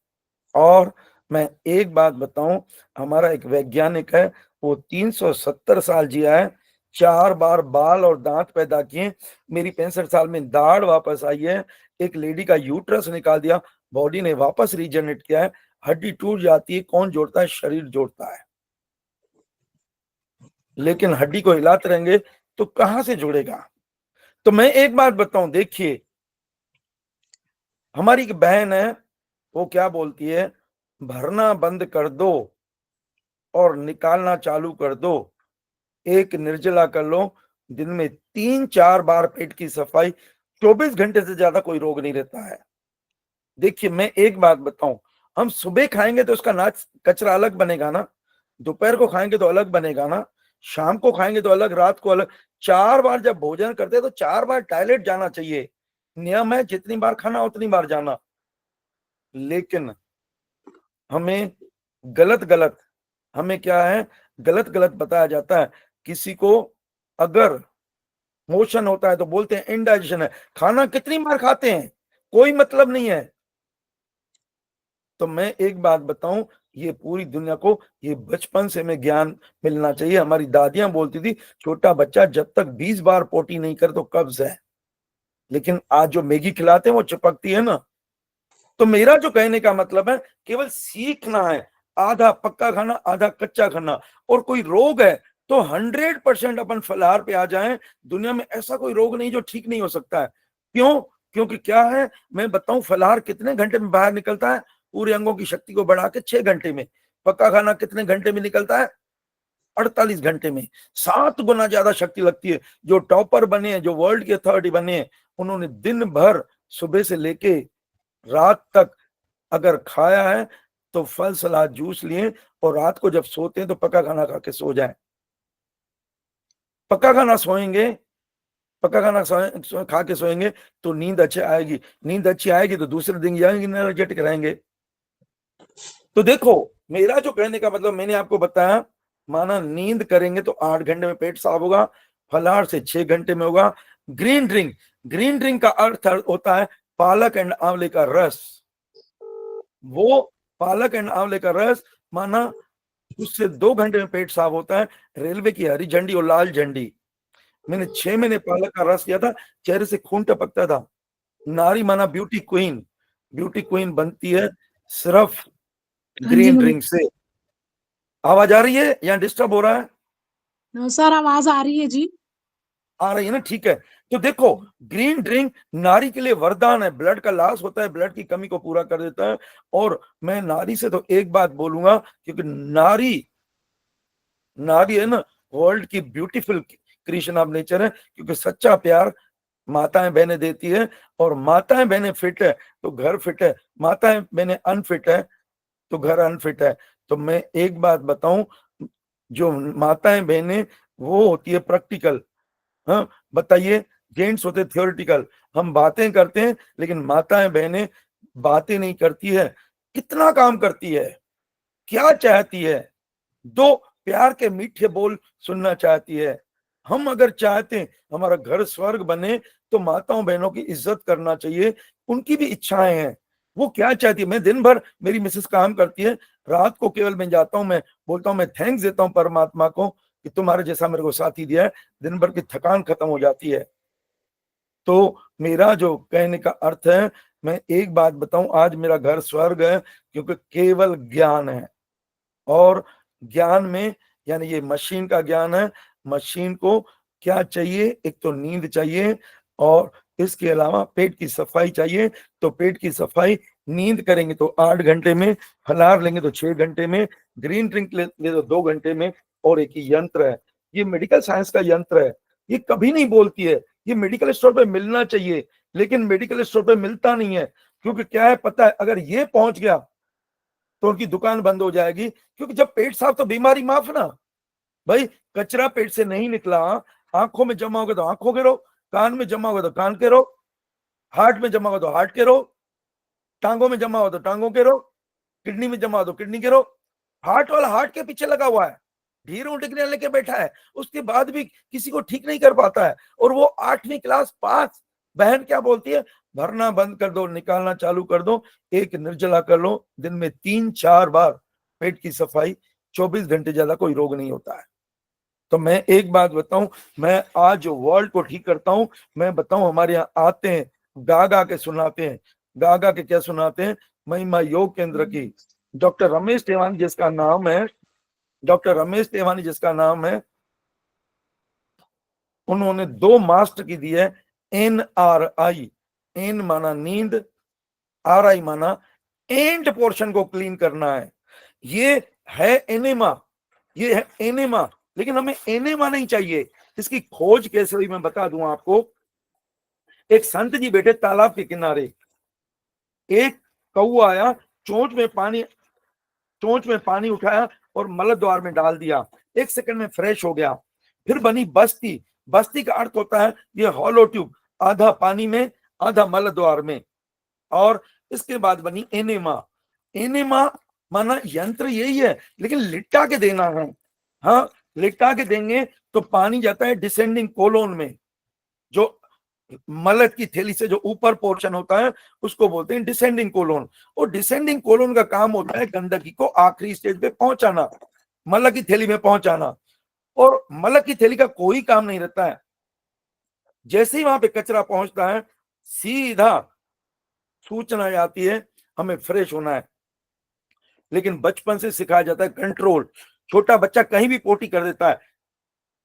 और मैं एक बात बताऊं, हमारा एक वैज्ञानिक है, वो 370 साल जिया है, 4 बार बाल और दांत पैदा किए, मेरी 65 साल में दाढ़ वापस आई है, एक लेडी का यूट्रस निकाल दिया, बॉडी ने वापस रीजनरेट किया है। हड्डी टूट जाती है, कौन जोड़ता है? शरीर जोड़ता है। लेकिन हड्डी को हिलाते रहेंगे तो कहां से जुड़ेगा? तो मैं एक बात बताऊं, देखिए हमारी एक बहन है, वो क्या बोलती है, भरना बंद कर दो और निकालना चालू कर दो, एक निर्जला कर लो, दिन में 3-4 बार पेट की सफाई, 24 घंटे से ज्यादा कोई रोग नहीं रहता है। देखिए मैं एक बात बताऊं, हम सुबह खाएंगे तो उसका नाच कचरा अलग बनेगा ना, दोपहर को खाएंगे तो अलग बनेगा ना, शाम को खाएंगे तो अलग, रात को अलग। 4 बार जब भोजन करते हैं तो 4 बार टॉयलेट जाना चाहिए, नियम है, जितनी बार खाना उतनी बार जाना। लेकिन हमें गलत हमें क्या है, गलत बताया जाता है। किसी को अगर मोशन होता है तो बोलते हैं इनडाइजेशन है। खाना कितनी बार खाते हैं, कोई मतलब नहीं है। तो मैं एक बात बताऊं, ये पूरी दुनिया को ये बचपन से में ज्ञान मिलना चाहिए। हमारी दादियां बोलती थी, छोटा बच्चा जब तक 20 बार पोटी नहीं करे तो कब्ज है। लेकिन आज जो मैगी खिलाते हैं वो चिपकती है ना। तो मेरा जो कहने का मतलब है, केवल सीखना है, आधा पक्का खाना आधा कच्चा खाना। और कोई रोग है तो 100% अपन फलाहार पे आ जाएं। दुनिया में ऐसा कोई रोग नहीं जो ठीक नहीं हो सकता है। क्यों? क्योंकि क्या है, मैं बताऊं, फलाहार कितने घंटे में बाहर निकलता है? पूरे अंगों की शक्ति को बढ़ा के 6 घंटे में। पक्का खाना कितने घंटे में निकलता है? 48 घंटे में। 7 गुना ज्यादा शक्ति लगती है। जो टॉपर बने हैं, जो वर्ल्ड के अथॉरिटी बने हैं, उन्होंने दिन भर सुबह से लेके रात तक अगर खाया है तो फल सलाद जूस लिए, और रात को जब सोते हैं तो पका खाना खा के सो जाएं। पका खाना खा के सोएंगे तो नींद अच्छी आएगी। नींद अच्छी आएगी तो दूसरे दिन जाएंगे एनर्जेटिक रहेंगे। तो देखो, मेरा जो कहने का मतलब, मैंने आपको बताया, माना नींद करेंगे तो 8 घंटे में पेट साफ होगा, फलाहार से 6 घंटे में होगा। ग्रीन ड्रिंक का अर्थ होता है पालक एंड आंवले का रस। वो पालक एंड आंवले का रस, माना उससे 2 घंटे में पेट साफ होता है। रेलवे की हरी झंडी और लाल झंडी, मैंने 6 महीने पालक का रस किया था, चेहरे से खून टपकता था। नारी माना ब्यूटी क्वीन बनती है सिर्फ हाँ जी ग्रीन ड्रिंक से। आवाज आ रही है या डिस्टर्ब हो रहा है? सर आवाज आ रही है जी। आ रही है ना, ठीक है। तो देखो, ग्रीन ड्रिंक नारी के लिए वरदान है, ब्लड का लॉस होता है, ब्लड की कमी को पूरा कर देता है। और मैं नारी से तो एक बात बोलूंगा, क्योंकि नारी है ना वर्ल्ड की ब्यूटीफुल क्रिएशन ऑफ नेचर है, क्योंकि सच्चा प्यार माताएं बहनें देती है। और माताएं बहनें फिट है तो घर फिट है, माताएं बहनें अनफिट है तो घर अनफिट है। तो मैं एक बात बताऊं, जो माताएं बहनें वो होती है प्रैक्टिकल। हाँ बताइए, जेंट्स होते थ्योरेटिकल। हम बातें करते हैं, लेकिन माताएं बहनें बातें नहीं करती है, कितना काम करती है, क्या चाहती है, 2 प्यार के मीठे बोल सुनना चाहती है। हम अगर चाहते हैं हमारा घर स्वर्ग बने, तो माताओं बहनों की इज्जत करना चाहिए। उनकी भी इच्छाएं हैं, वो क्या चाहती है। मैं दिन भर, मेरी मिसेस काम करती है, रात को केवल मैं जाता हूं, मैं बोलता हूं, मैं थैंक्स देता हूं परमात्मा को कि तुम्हारे जैसा मेरे को साथी दिया है। दिन भर की थकान खत्म हो जाती है। तो मेरा जो कहने का अर्थ है, मैं एक बात बताऊं, आज मेरा घर स्वर्ग है, क्योंकि केवल ज्ञान है। और ज्ञान में, यानी ये मशीन का ज्ञान है। मशीन को क्या चाहिए? एक तो नींद चाहिए, और इसके अलावा पेट की सफाई चाहिए। तो पेट की सफाई, नींद करेंगे तो 8 घंटे में, फलाहार लेंगे तो 6 घंटे में, ग्रीन ड्रिंक ले तो 2 घंटे में। और एक यंत्र है, ये मेडिकल साइंस का यंत्र है, ये कभी नहीं बोलती है, ये मेडिकल स्टोर पे मिलना चाहिए, लेकिन मेडिकल स्टोर पे मिलता नहीं है। क्योंकि क्या है पता है, अगर ये पहुंच गया तो उनकी दुकान बंद हो जाएगी। क्योंकि जब पेट साफ तो बीमारी माफ ना भाई। कचरा पेट से नहीं निकला, आंखों में जमा होगा तो आंखों के रो, कान में जमा होगा तो कान के रो, हार्ट में जमा होगा तो हार्ट के रो, टांगों में जमा हो तो टांगों के रो, किडनी में जमा हो तो किडनी के रो। हार्ट वाला हार्ट के पीछे लगा हुआ है, ढीरों डिग्रियां लेके बैठा है, उसके बाद भी किसी को ठीक नहीं कर पाता है। और वो 8वीं क्लास पास। बहन क्या बोलती है? भरना बंद कर दो, निकालना चालू कर दो, एक निर्जला कर लो, दिन में 3-4 बार पेट की सफाई, 24 घंटे, ज्यादा कोई रोग नहीं होता है। तो मैं एक बात बताऊं, मैं आज जो वर्ल्ड को ठीक करता हूं, मैं बताऊं, हमारे यहाँ आते हैं, गा गा के सुनाते हैं। गा गा के क्या सुनाते हैं? महिमा योग केंद्र की डॉक्टर रमेश तेवानी जिसका नाम है, उन्होंने 2 मास्टर की दी है। NRI, एन माना नींद, RI माना एंड पोर्शन को क्लीन करना है। ये है एनेमा, लेकिन हमें एनेमा नहीं चाहिए। इसकी खोज कैसे हुई मैं बता दूं आपको। एक संत जी बैठे तालाब के किनारे, एक कौआ आया, चोंच में पानी उठाया और मल द्वार में डाल दिया, 1 सेकंड में फ्रेश हो गया। फिर बनी बस्ती का अर्थ होता है ये हॉलो ट्यूब, आधा पानी में आधा मल द्वार में। और इसके बाद बनी एनेमा माना यंत्र यही है, लेकिन लिटा के देना है। हाँ, लिटा के देंगे तो पानी जाता है डिसेंडिंग कोलोन में, जो मलद की थैली से जो ऊपर पोर्शन होता है उसको बोलते हैं डिसेंडिंग कोलोन। और डिसेंडिंग कोलोन का काम होता है गंदगी को आखिरी स्टेज पे पहुंचाना, मलक की थैली में पहुंचाना। और मलक की थैली का कोई काम नहीं रहता है, जैसे ही वहां पे कचरा पहुंचता है सीधा सूचना आती है हमें फ्रेश होना है। लेकिन बचपन से सिखाया जाता है कंट्रोल। छोटा बच्चा कहीं भी पोटी कर देता है,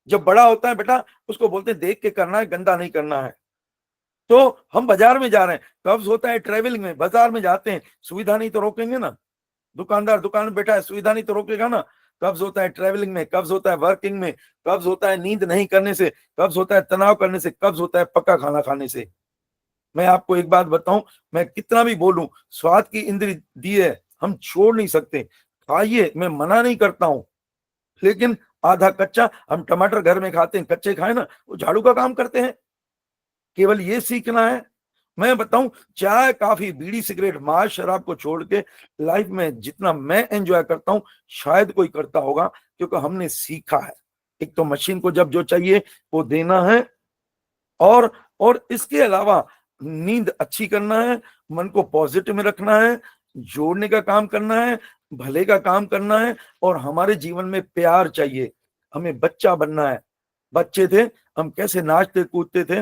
जब बड़ा होता है बेटा उसको बोलते हैं देख के करना है, गंदा नहीं करना है। तो हम बाजार में जा रहे हैं, कब्ज होता है ट्रेवलिंग में, बाजार में जाते हैं, सुविधा नहीं तो रोकेंगे ना। दुकानदार दुकान में बैठा है, सुविधा नहीं तो रोकेगा ना। कब्ज होता है ट्रेवलिंग में, कब्ज होता है वर्किंग में, कब्ज होता है नींद नहीं करने से, कब्ज होता है तनाव करने से, कब्ज होता है पक्का खाना खाने से। मैं आपको एक बात बताऊं, मैं कितना भी बोलूं, स्वाद की इंद्री दी है, हम छोड़ नहीं सकते। खाइए, मैं मना नहीं करता हूं, लेकिन आधा कच्चा, हम टमाटर घर में खाते हैं, कच्चे खाए ना वो झाड़ू का काम करते हैं। केवल ये सीखना है। मैं बताऊं, चाय कॉफी बीड़ी सिगरेट मांस शराब को छोड़ के लाइफ में जितना मैं एंजॉय करता हूं शायद कोई करता होगा, क्योंकि हमने सीखा है। एक तो मशीन को जब जो चाहिए वो देना है, और इसके अलावा नींद अच्छी करना है, मन को पॉजिटिव में रखना है, जोड़ने का काम करना है, भले का काम करना है, और हमारे जीवन में प्यार चाहिए। हमें बच्चा बनना है। बच्चे थे, हम कैसे नाचते कूदते थे,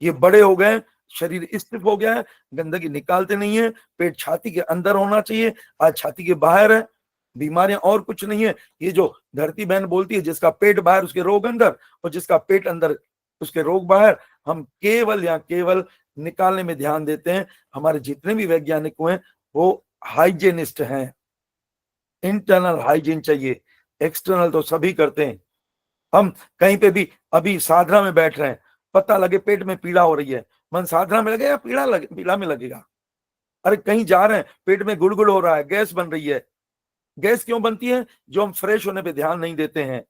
ये बड़े हो गए, शरीर स्टिफ हो गया है, गंदगी निकालते नहीं है, पेट छाती के अंदर होना चाहिए, आज छाती के बाहर है। बीमारियां और कुछ नहीं है, ये जो धरती बहन बोलती है जिसका पेट बाहर उसके रोग अंदर, और जिसका पेट अंदर उसके रोग बाहर। हम केवल या केवल निकालने में ध्यान देते हैं। हमारे जितने भी वैज्ञानिक हुए वो हाइजीनिस्ट हैं। इंटरनल हाइजीन चाहिए, एक्सटर्नल तो सभी करते हैं। हम कहीं पे भी अभी साधना में बैठ रहे हैं, पता लगे पेट में पीड़ा हो रही है, मन साधना में लगे या पीड़ा में लगेगा? अरे कहीं जा रहे हैं, पेट में गुड़गुड़ हो रहा है, गैस बन रही है। गैस क्यों बनती है? जो हम फ्रेश होने पे ध्यान नहीं देते हैं।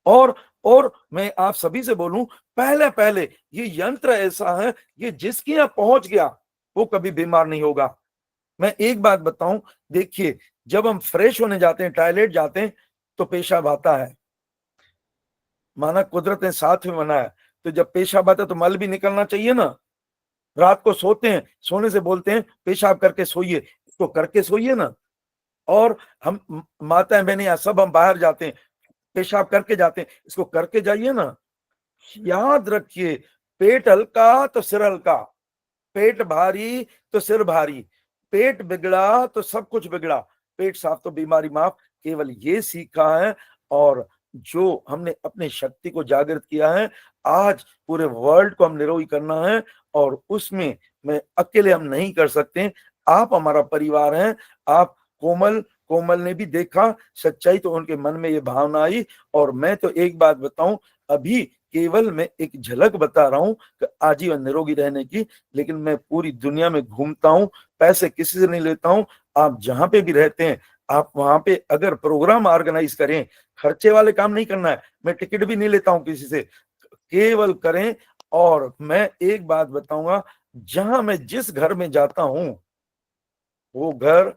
और मैं आप सभी से बोलूं, पहले पहले ये यंत्र ऐसा है, ये जिसके यहां पहुंच गया वो कभी बीमार नहीं होगा। मैं एक बात बताऊं, देखिए, जब हम फ्रेश होने जाते हैं, टॉयलेट जाते हैं, तो पेशाब आता है। माना कुदरत ने साथ में बनाया, तो जब पेशाब आता है तो मल भी निकलना चाहिए ना। रात को सोते हैं, सोने से बोलते हैं पेशाब करके सोइए, इसको करके सोइए ना। और हम माताएं बहनें सब हम बाहर जाते हैं, पेशाब करके जाते हैं, इसको करके जाइए ना। याद रखिए, पेट हल्का तो सिर हल्का, पेट भारी तो सिर भारी, पेट बिगड़ा तो सब कुछ बिगड़ा, पेट साफ तो बीमारी माफ। केवल ये सीखा है, और जो हमने अपनी शक्ति को जागृत किया है, आज पूरे वर्ल्ड को हम निरोगी करना है। और उसमें मैं अकेले हम नहीं कर सकते, आप हमारा परिवार हैं। आप कोमल ने भी देखा सच्चाई, तो उनके मन में ये भावना आई। और मैं तो एक बात बताऊं, अभी केवल मैं एक झलक बता रहा हूं कि आजीवन निरोगी रहने की, लेकिन मैं पूरी दुनिया में घूमता हूं, पैसे किसी से नहीं लेता हूं। आप जहां पे भी रहते हैं, आप वहां पे अगर प्रोग्राम ऑर्गेनाइज करें, खर्चे वाले काम नहीं करना है, मैं टिकट भी नहीं लेता हूं किसी से, केवल करें। और मैं एक बात बताऊंगा, जहां मैं जिस घर में जाता हूं वो घर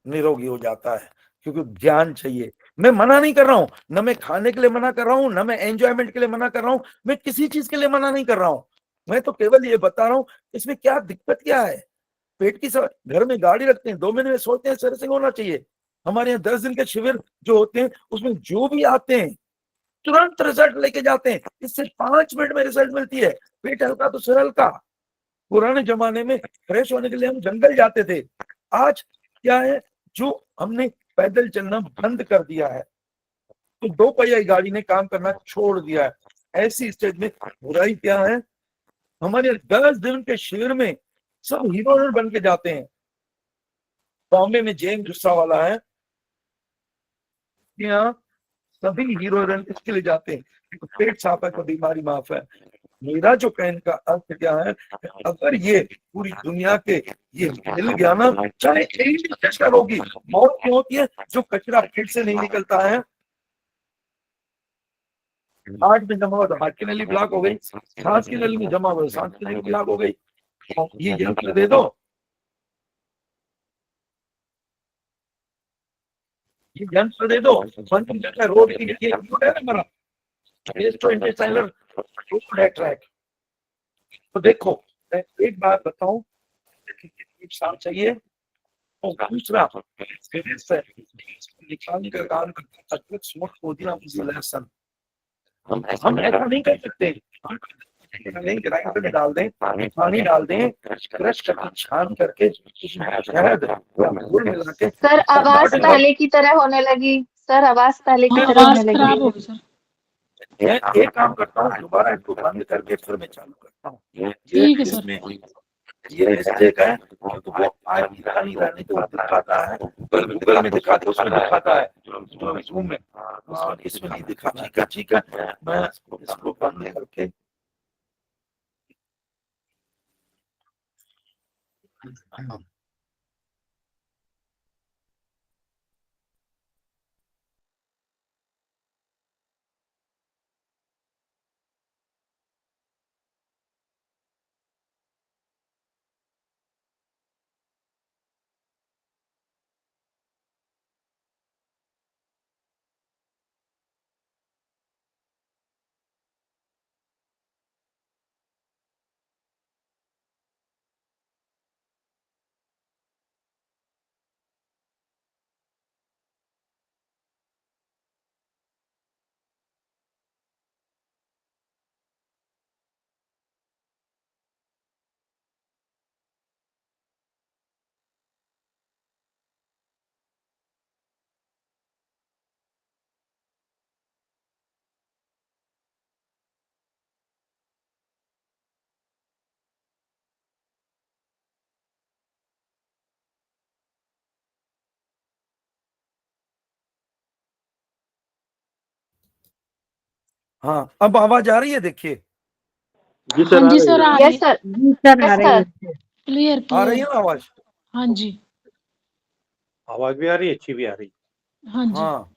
निरोगी हो जाता है, क्योंकि ज्ञान चाहिए। मैं मना नहीं कर रहा हूं, न मैं खाने के लिए मना कर रहा हूं, न मैं एंजॉयमेंट के लिए मना कर रहा हूं, मैं किसी चीज के लिए मना नहीं कर रहा हूं। मैं तो केवल ये बता रहा हूं इसमें क्या दिक्कत क्या है। पेट की घर में गाड़ी रखते हैं, 2 महीने में सोचते हैं सर्विसिंग होना चाहिए। हमारे यहाँ 10 दिन के शिविर जो होते हैं, उसमें जो भी आते हैं तुरंत रिजल्ट लेके जाते हैं। इससे 5 मिनट में रिजल्ट मिलती है। पेट हल्का तो सिर हल्का। पुराने जमाने में फ्रेश होने के लिए हम जंगल जाते थे। आज क्या है, जो हमने पैदल चलना बंद कर दिया है, तो 2 पहिया गाड़ी ने काम करना छोड़ दिया है। ऐसी स्टेज में बुराई क्या है? हमारे 10 दिन के शिविर में सब हीरो बन के जाते हैं। बॉम्बे में जेम गुस्सा वाला है, यहाँ सभी हीरो इसके लिए जाते हैं, पेट साफ है तो बीमारी माफ है। मेरा जो कहने का अर्थ क्या है, अगर ये पूरी दुनिया के ये मिल गया ना, चाहे एक कचरा होगी, मौत क्यों होती है? जो कचरा पेट से नहीं निकलता है, हार्ट में जमा हुआ तो हार्ट की नली ब्लॉक हो गई, सांस की नली में जमा हुआ सांस की नली ब्लॉक हो गई। ये यंत्र दे दो, ये यंत्र दे दो, रोड की है ना हमारा ट्रैक। तो देखो, मैं एक बात बताऊं, साफ चाहिए। और दूसरा निकालने का काम करता, हम ऐसा नहीं कर सकते। ग्राइंडर में डाल दें, पानी डाल दें, क्रश करके छान करके शहद गुड़ मिला के। सर आवाज पहले की तरह होने लगी। सर आवाज पहले की तरह आवाज होने खराब लगी। हो गई सर। मैं एक काम करता हूँ, दोबारा इसको बंद करके फिर मैं चालू करता हूँ। ठीक है सर। इसमें ये मिस्टेक है, तो वो नहीं रहने तो दिखाता है, गूगल में दिखाता, उसमें दिखाता है, जूम में, और इसमें नहीं दिखाता। ठीक है, मैं इसको बंद करके हाँ, अब आवाज आ रही है? देखिए, जी सर, हाँ आ जी रही सर, है। आ यस रही है। सर। Yes sir. क्लियर आ रही है क्लियर। ना आवाज? हाँ जी। आवाज भी आ रही है, अच्छी भी आ रही हाँ जी, हाँ,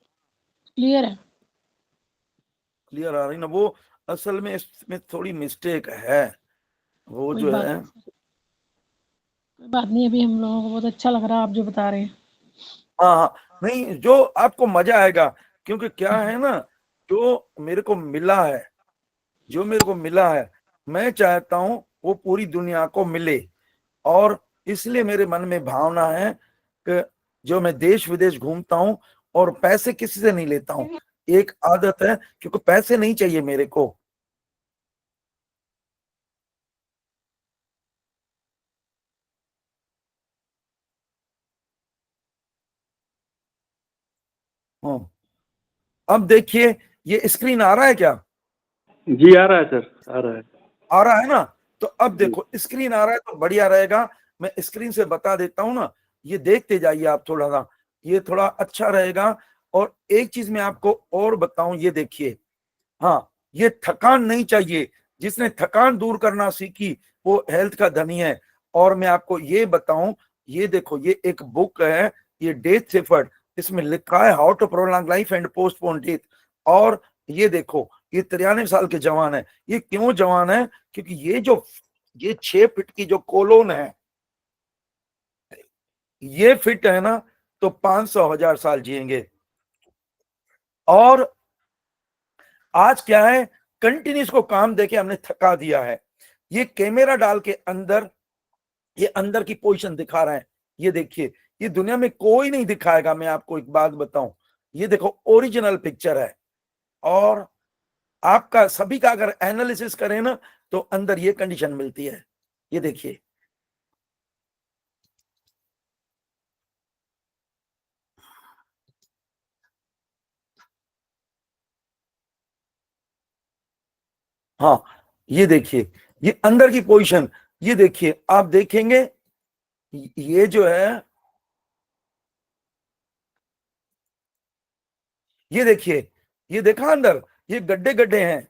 क्लियर है। क्लियर आ रही ना? वो असल में इसमें थोड़ी मिस्टेक है, वो कोई जो बात है। नहीं सर, कोई बात नहीं। अभी हम लोगों को बहुत अच्छा लग रहा है आप जो बता रहे हैं। हाँ हाँ, नहीं, जो आपको मजा आएगा, क्योंकि क्या है ना, जो मेरे को मिला है, जो मेरे को मिला है, मैं चाहता हूं वो पूरी दुनिया को मिले। और इसलिए मेरे मन में भावना है कि जो मैं देश विदेश घूमता हूं और पैसे किसी से नहीं लेता हूं, एक आदत है, क्योंकि पैसे नहीं चाहिए मेरे को। हाँ, अब देखिए, ये स्क्रीन आ रहा है क्या? है। जी आ रहा है सर, आ रहा है। आ रहा है ना? तो अब जी। देखो, स्क्रीन आ रहा है तो बढ़िया रहेगा। मैं स्क्रीन से बता देता हूं ना, ये देखते जाइए आप थोड़ा सा, ये थोड़ा अच्छा रहेगा। और एक चीज मैं आपको और बताऊं, ये देखिए, हाँ, ये थकान नहीं चाहिए। जिसने थकान दूर करना सीखी वो हेल्थ का धनी है। और मैं आपको ये बताऊं, ये देखो, ये एक बुक है, ये डेथ सेफर्ड, इसमें लिखा है how to prolong life and postpone death. और ये देखो, ये 93 साल के जवान है। ये क्यों जवान है? क्योंकि ये 6 फीट की जो कोलोन है, ये फिट है ना, तो 500,000 साल जिएंगे। और आज क्या है, कंटिन्यूस को काम देके हमने थका दिया है। ये कैमरा डाल के अंदर, ये अंदर की पोजीशन दिखा रहा है। ये देखिए, ये दुनिया में कोई नहीं दिखाएगा। मैं आपको एक बात बताऊं, ये देखो, ओरिजिनल पिक्चर है। और आपका सभी का अगर एनालिसिस करें ना, तो अंदर ये कंडीशन मिलती है। ये देखिए, हाँ, ये देखिए, ये अंदर की पोजीशन, ये देखिए, आप देखेंगे, ये जो है, ये देखिए, ये देखा अंदर, ये गड्ढे गड्ढे हैं,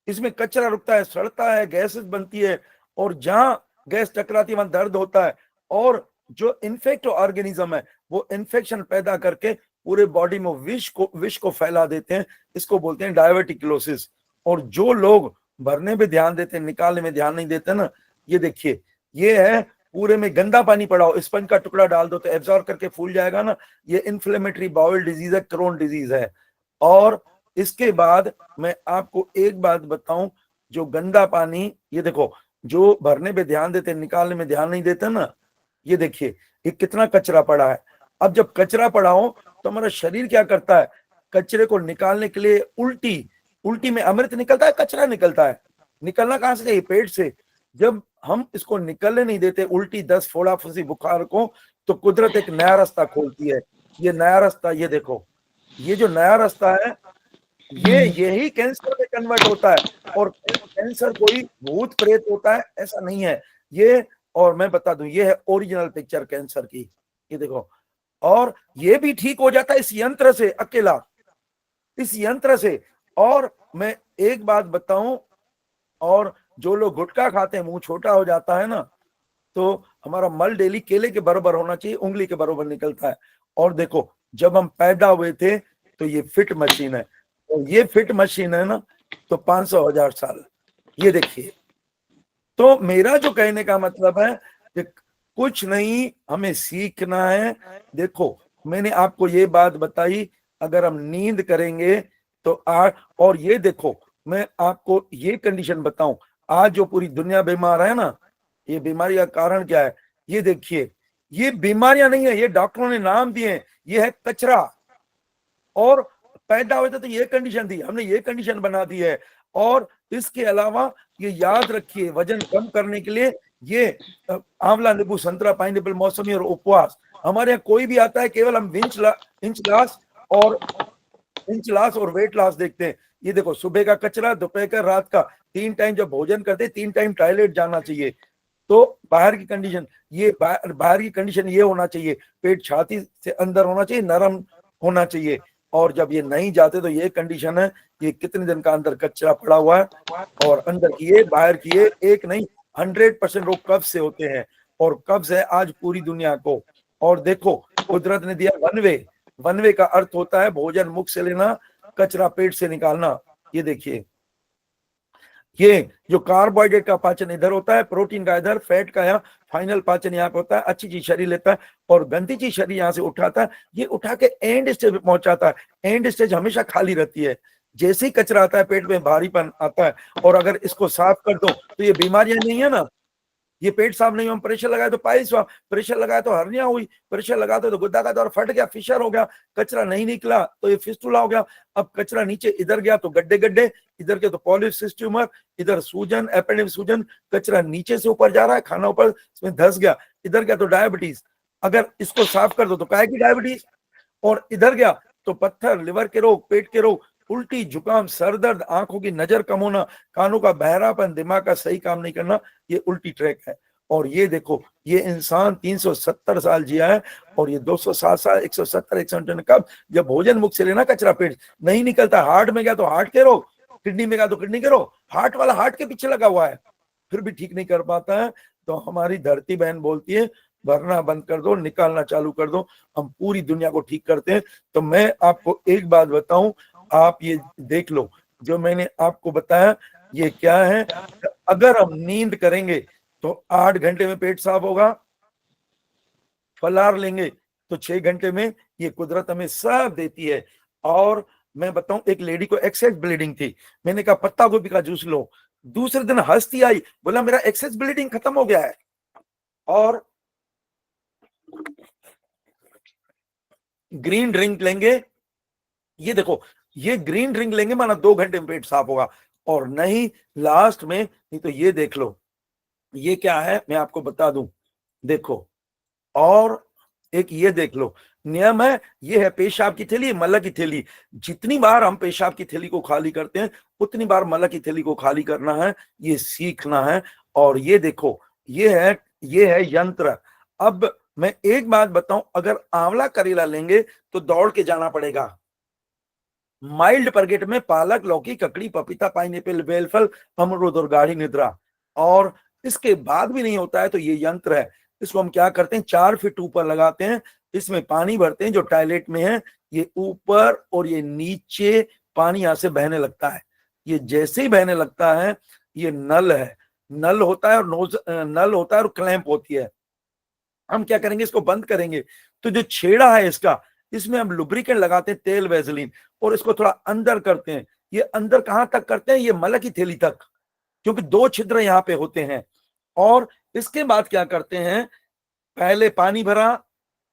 इसमें कचरा रुकता है, सड़ता है, गैसेस बनती है। और जहां गैस टकराती है वहां दर्द होता है। और जो इन्फेक्ट ऑर्गेनिज्म है, वो इन्फेक्शन पैदा करके पूरे बॉडी में विष को फैला देते हैं। इसको बोलते हैं डायवर्टिकुलोसिस। और जो लोग भरने पे ध्यान देते हैं, निकालने में ध्यान नहीं देते ना, ये देखिए, ये है, पूरे में गंदा पानी पड़ा हो, स्पंज का टुकड़ा डाल दो तो एब्जॉर्ब करके फूल जाएगा ना। ये इन्फ्लेमेटरी बाउल डिजीज है, क्रोन डिजीज है। और इसके बाद मैं आपको एक बात बताऊं, जो गंदा पानी, ये देखो, जो भरने पे ध्यान देते, निकालने में ध्यान नहीं देते ना, ये देखिए, ये कितना कचरा पड़ा है। अब जब कचरा पड़ा हो तो हमारा शरीर क्या करता है? कचरे को निकालने के लिए उल्टी, उल्टी में अमृत निकलता है, कचरा निकलता है। निकलना कहां से चाहिए? पेट से। जब हम इसको निकलने नहीं देते, उल्टी, दस्त, फोड़ा फुंसी, बुखार को, तो कुदरत एक नया रास्ता खोलती है। ये नया रास्ता, ये देखो, ये जो नया रास्ता है, ये यही कैंसर में कन्वर्ट होता है। और कैंसर कोई भूत प्रेत होता है ऐसा नहीं है ये। और मैं बता दूं, ये है ओरिजिनल पिक्चर कैंसर की, ये देखो। और ये भी ठीक हो जाता है इस यंत्र से, अकेला, इस यंत्र से। और मैं एक बात बताऊं, और जो लोग गुटखा खाते हैं, मुंह छोटा हो जाता है ना, तो हमारा मल डेली केले के बराबर होना चाहिए, उंगली के बराबर निकलता है। और देखो, जब हम पैदा हुए थे तो ये फिट मशीन है, और ये फिट मशीन है ना, तो 500,000 साल। ये देखिए, तो मेरा जो कहने का मतलब है कि कुछ नहीं, हमें सीखना है। देखो, मैंने आपको ये बात बताई, अगर हम नींद करेंगे तो और ये देखो, मैं आपको ये कंडीशन बताऊं, आज जो पूरी दुनिया बीमार है ना, ये बीमारी का कारण क्या है? ये देखिए, ये बीमारियां नहीं है, ये डॉक्टरों ने नाम दिए हैं, ये है कचरा। और पैदा हुए थे तो ये कंडीशन थी, हमने ये कंडीशन बना दी है। और इसके अलावा ये याद रखिए, वजन कम करने के लिए ये आंवला, नींबू, संतरा, पाइनएप्पल, मौसमी और उपवास। हमारे यहाँ कोई भी आता है, केवल हम इंच लॉस और वेट लॉस देखते हैं। ये देखो, सुबह का कचरा, दोपहर का, रात का, 3 टाइम जब भोजन करते, 3 टाइम टॉयलेट जाना चाहिए। तो बाहर की कंडीशन, ये बाहर की कंडीशन ये होना चाहिए, पेट छाती से अंदर होना चाहिए, नरम होना चाहिए। और जब ये नहीं जाते तो ये कंडीशन है, ये कितने दिन का अंदर कचरा पड़ा हुआ है, और अंदर किए बाहर किए, एक नहीं 100% रोग कब्ज से होते हैं, और कब्ज है आज पूरी दुनिया को। और देखो कुदरत ने दिया वन वे, वन वे का अर्थ होता है भोजन मुख से लेना, कचरा पेट से निकालना। ये देखिए, ये जो कार्बोहाइड्रेट का पाचन इधर होता है, प्रोटीन का इधर, फैट का यहाँ, फाइनल पाचन यहाँ पे होता है। अच्छी चीज शरीर लेता है और गंदी चीज शरीर यहाँ से उठाता है, ये उठा के एंड स्टेज पे पहुंचाता है। एंड स्टेज हमेशा खाली रहती है। जैसे ही कचरा आता है पेट में भारीपन आता है, और अगर इसको साफ कर दो तो ये बीमारियां नहीं है ना। ये पेट साफ नहीं हुआ, प्रेशर लगाया तो पाइल्स हुआ, प्रेशर लगाया तो हर्निया हुई, प्रेशर लगा तो गुद्दा का दौर फट गया, फिशर हो गया, कचरा नहीं निकला तो ये फिस्टुला हो गया। अब कचरा नीचे इधर गया तो गड्ढे गड्ढे, इधर के तो पॉलीसिस्टिक ट्यूमर, इधर सूजन, एपेंडिक्स सूजन, कचरा नीचे से ऊपर जा रहा है, खाना ऊपर इसमें धस गया, इधर गया तो डायबिटीज। अगर इसको साफ कर दो तो काहे की डायबिटीज, और इधर गया तो पत्थर, लिवर के रोग, पेट के रोग, उल्टी, जुकाम, सर दर्द, आंखों की नजर कम होना, कानों का बहरापन, दिमाग का सही काम नहीं करना, ये उल्टी ट्रैक है। और ये देखो, ये इंसान 370 साल जिया है और ये 207 साल, 170, 198 कब, जब भोजन मुख से लेना कचरा पेट नहीं निकलता। हार्ट में गया तो हार्ट के रोग, किडनी में गया तो किडनी के रोग, हार्ट वाला हार्ट के पीछे लगा हुआ है, फिर भी ठीक नहीं कर पाता है। तो हमारी धरती बहन बोलती है भरना बंद कर दो, निकालना चालू कर दो, हम पूरी दुनिया को ठीक करते हैं। तो मैं आपको एक बात बताऊं, आप ये देख लो, जो मैंने आपको बताया ये क्या है। अगर हम नींद करेंगे तो 8 घंटे में पेट साफ होगा, फलाहार लेंगे तो 6 घंटे में, ये कुदरत हमें सब देती है। और मैं बताऊं, एक लेडी को एक्सेस ब्लीडिंग थी, मैंने कहा पत्ता गोभी का जूस लो, दूसरे दिन हंसती आई, बोला मेरा एक्सेस ब्लीडिंग खत्म हो गया है। और ग्रीन ड्रिंक लेंगे, ये देखो, ये ग्रीन ड्रिंक लेंगे माना 2 घंटे में पेट साफ होगा, और नहीं लास्ट में, नहीं तो ये देख लो, ये क्या है मैं आपको बता दूं, देखो। और एक ये देख लो, नियम है, ये है पेशाब की थैली, मल की थैली। जितनी बार हम पेशाब की थैली को खाली करते हैं उतनी बार मल की थैली को खाली करना है, ये सीखना है। और ये देखो, ये है यंत्र। अब मैं एक बात बताऊं, अगर आंवला करेला लेंगे तो दौड़ के जाना पड़ेगा। माइल्ड परगेट में पालक, लौकी, ककड़ी, पपीता, पाइनएप्पल, बेलफल, अमरूद और गाढ़ी निद्रा। और इसके बाद भी नहीं होता है तो ये यंत्र है, इसको हम क्या करते हैं, 4 फीट ऊपर लगाते हैं, इसमें पानी भरते हैं जो टॉयलेट में है, ये ऊपर और ये नीचे पानी यहां से बहने लगता है। ये जैसे ही बहने लगता है, ये नल है, नल होता है और नल होता है और क्लैंप होती है। हम क्या करेंगे, इसको बंद करेंगे तो जो छेड़ा है इसका, इसमें हम लुब्रिकेंट लगाते हैं, तेल, वैसलीन, और इसको थोड़ा अंदर करते हैं। ये अंदर कहां तक करते हैं, ये मल की थैली तक, क्योंकि 2 छिद्र यहाँ पे होते हैं। और इसके बाद क्या करते हैं, पहले पानी भरा,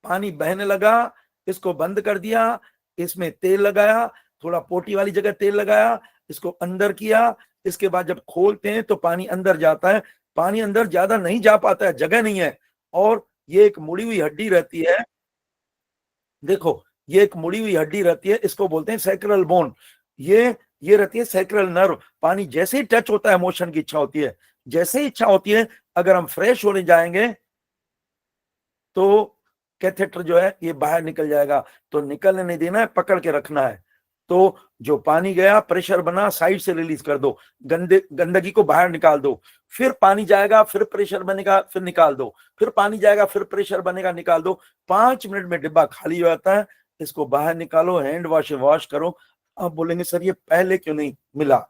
पानी बहने लगा, इसको बंद कर दिया, इसमें तेल लगाया, थोड़ा पोटी वाली जगह तेल लगाया, इसको अंदर किया। इसके बाद जब खोलते हैं तो पानी अंदर जाता है, पानी अंदर ज्यादा नहीं जा पाता है, जगह नहीं है। और ये एक मुड़ी हुई हड्डी रहती है, देखो ये एक मुड़ी हुई हड्डी रहती है, इसको बोलते हैं सैक्रल बोन। ये रहती है सैक्रल नर्व। पानी जैसे ही टच होता है, मोशन की इच्छा होती है, जैसे ही इच्छा होती है, अगर हम फ्रेश होने जाएंगे तो कैथेटर जो है ये बाहर निकल जाएगा, तो निकलने नहीं देना है, पकड़ के रखना है। तो जो पानी गया, प्रेशर बना, साइड से रिलीज कर दो, गंदगी को बाहर निकाल दो, फिर पानी जाएगा, फिर प्रेशर बनेगा, फिर निकाल दो, फिर पानी जाएगा, फिर प्रेशर बनेगा, निकाल दो। 5 मिनट में डिब्बा खाली हो जाता है, इसको बाहर निकालो, हैंड वॉश करो। आप बोलेंगे सर ये पहले क्यों नहीं मिला?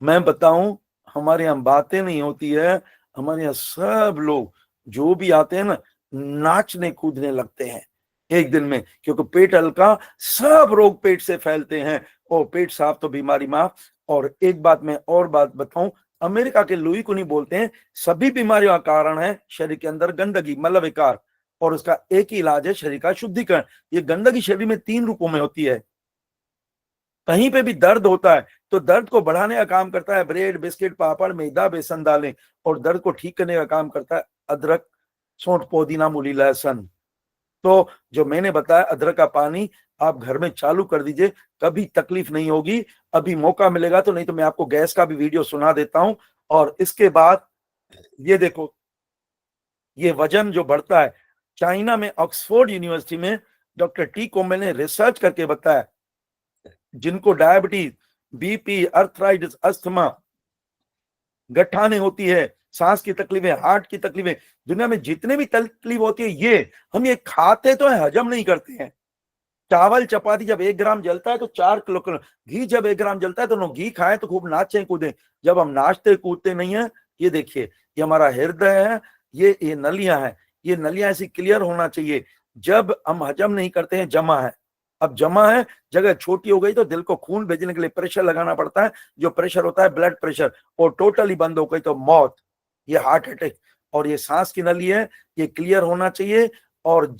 मैं बताऊं, हमारे यहाँ बातें नहीं होती है, हमारे यहाँ सब लोग जो भी आते हैं ना, नाचने कूदने लगते हैं एक दिन में, क्योंकि पेट हल्का, सब रोग पेट से फैलते हैं, और पेट साफ तो बीमारी माफ। और एक बात मैं और बात बताऊं, अमेरिका के लुई कुनी बोलते हैं सभी बीमारियों का कारण है शरीर के अंदर गंदगी, मल विकार, और उसका एक ही इलाज है शरीर का शुद्धिकरण। ये गंदगी शरीर में 3 रूपों में होती है। कहीं पे भी दर्द होता है तो दर्द को बढ़ाने का काम करता है ब्रेड, बिस्किट, पापड़, मैदा, बेसन, दालें, और दर्द को ठीक करने का काम करता है अदरक, सौंठ, पुदीना, मूली, लहसुन। तो जो मैंने बताया, अदरक का पानी आप घर में चालू कर दीजिए, कभी तकलीफ नहीं होगी। अभी मौका मिलेगा तो, नहीं तो मैं आपको गैस का भी वीडियो सुना देता हूं। और इसके बाद ये देखो, ये वजन जो बढ़ता है, चाइना में ऑक्सफोर्ड यूनिवर्सिटी में डॉक्टर टी कोमेल ने रिसर्च करके बताया, जिनको डायबिटीज, बीपी, अर्थराइटिस, अस्थमा, गठाने होती है, सांस की तकलीफें, हार्ट की तकलीफें, दुनिया में जितने भी तकलीफ होती है, ये हम ये खाते तो है, हजम नहीं करते हैं। चावल चपाती जब 1 ग्राम जलता है तो 4 किलो, घी जब 1 ग्राम जलता है तो घी खाएं तो खूब नाचें कूदें। जब हम नाचते कूदते नहीं है, ये देखिए, ये हमारा हृदय है, ये नलियां है, ये नलियां ऐसी क्लियर होना चाहिए। जब हम हजम नहीं करते हैं, जमा है। अब जमा है, जगह छोटी हो गई तो दिल को खून भेजने के लिए प्रेशर लगाना पड़ता है, जो प्रेशर होता है ब्लड प्रेशर, और टोटली बंद हो गई तो मौत, ये हार्ट अटैक। और ये सांस की नली है, ये क्लियर होना चाहिए। और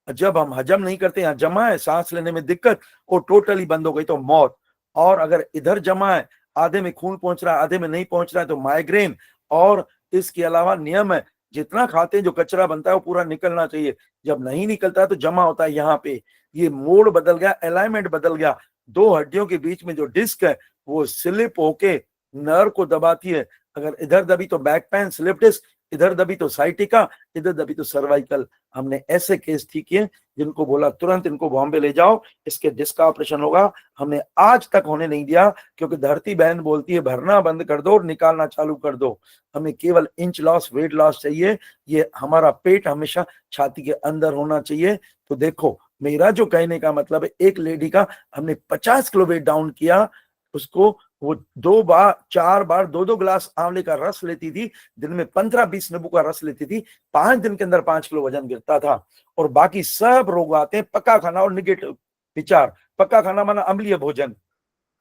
जब हम हजम नहीं करते, यहाँ जमा है, सांस लेने में दिक्कत, और टोटली बंद हो गई तो मौत। और अगर इधर जमा है, आधे में खून पहुंच रहा है, आधे में नहीं पहुंच रहा है, तो माइग्रेन। और इसके अलावा नियम है, जितना खाते हैं जो कचरा बनता है वो पूरा निकलना चाहिए। जब नहीं निकलता है तो जमा होता है यहाँ पे, ये मोड़ बदल गया, अलाइनमेंट बदल गया, 2 हड्डियों के बीच में जो डिस्क है वो स्लिप होके नर्व को दबाती है। अगर इधर दबी तो बैक पेन, स्लिप डिस्क, इधर दबी तो साइटिका, इधर दबी तो सर्वाइकल। हमने ऐसे केस ठीक किए जिनको बोला तुरंत इनको बॉम्बे ले जाओ, इसके डिस्क का ऑपरेशन होगा। हमने आज तक होने नहीं दिया, क्योंकि धरती बहन बोलती है भरना बंद कर दो और निकालना चालू कर दो। हमें केवल इंच लॉस, वेट लॉस चाहिए। ये हमारा पेट हमेशा छाती के अंदर होना चाहिए। तो देखो, मेरा जो कहने का मतलब है, एक लेडी का हमने 50 किलो वेट डाउन किया, उसको वो 2 बार 4 बार 2-2 गिलास आंवले का रस लेती थी, दिन में 15-20 नींबू का रस लेती थी, 5 दिन के अंदर 5 किलो वजन गिरता था। और बाकी सब रोग आते हैं पक्का खाना और निगेटिव विचार। पक्का खाना माना अम्लीय भोजन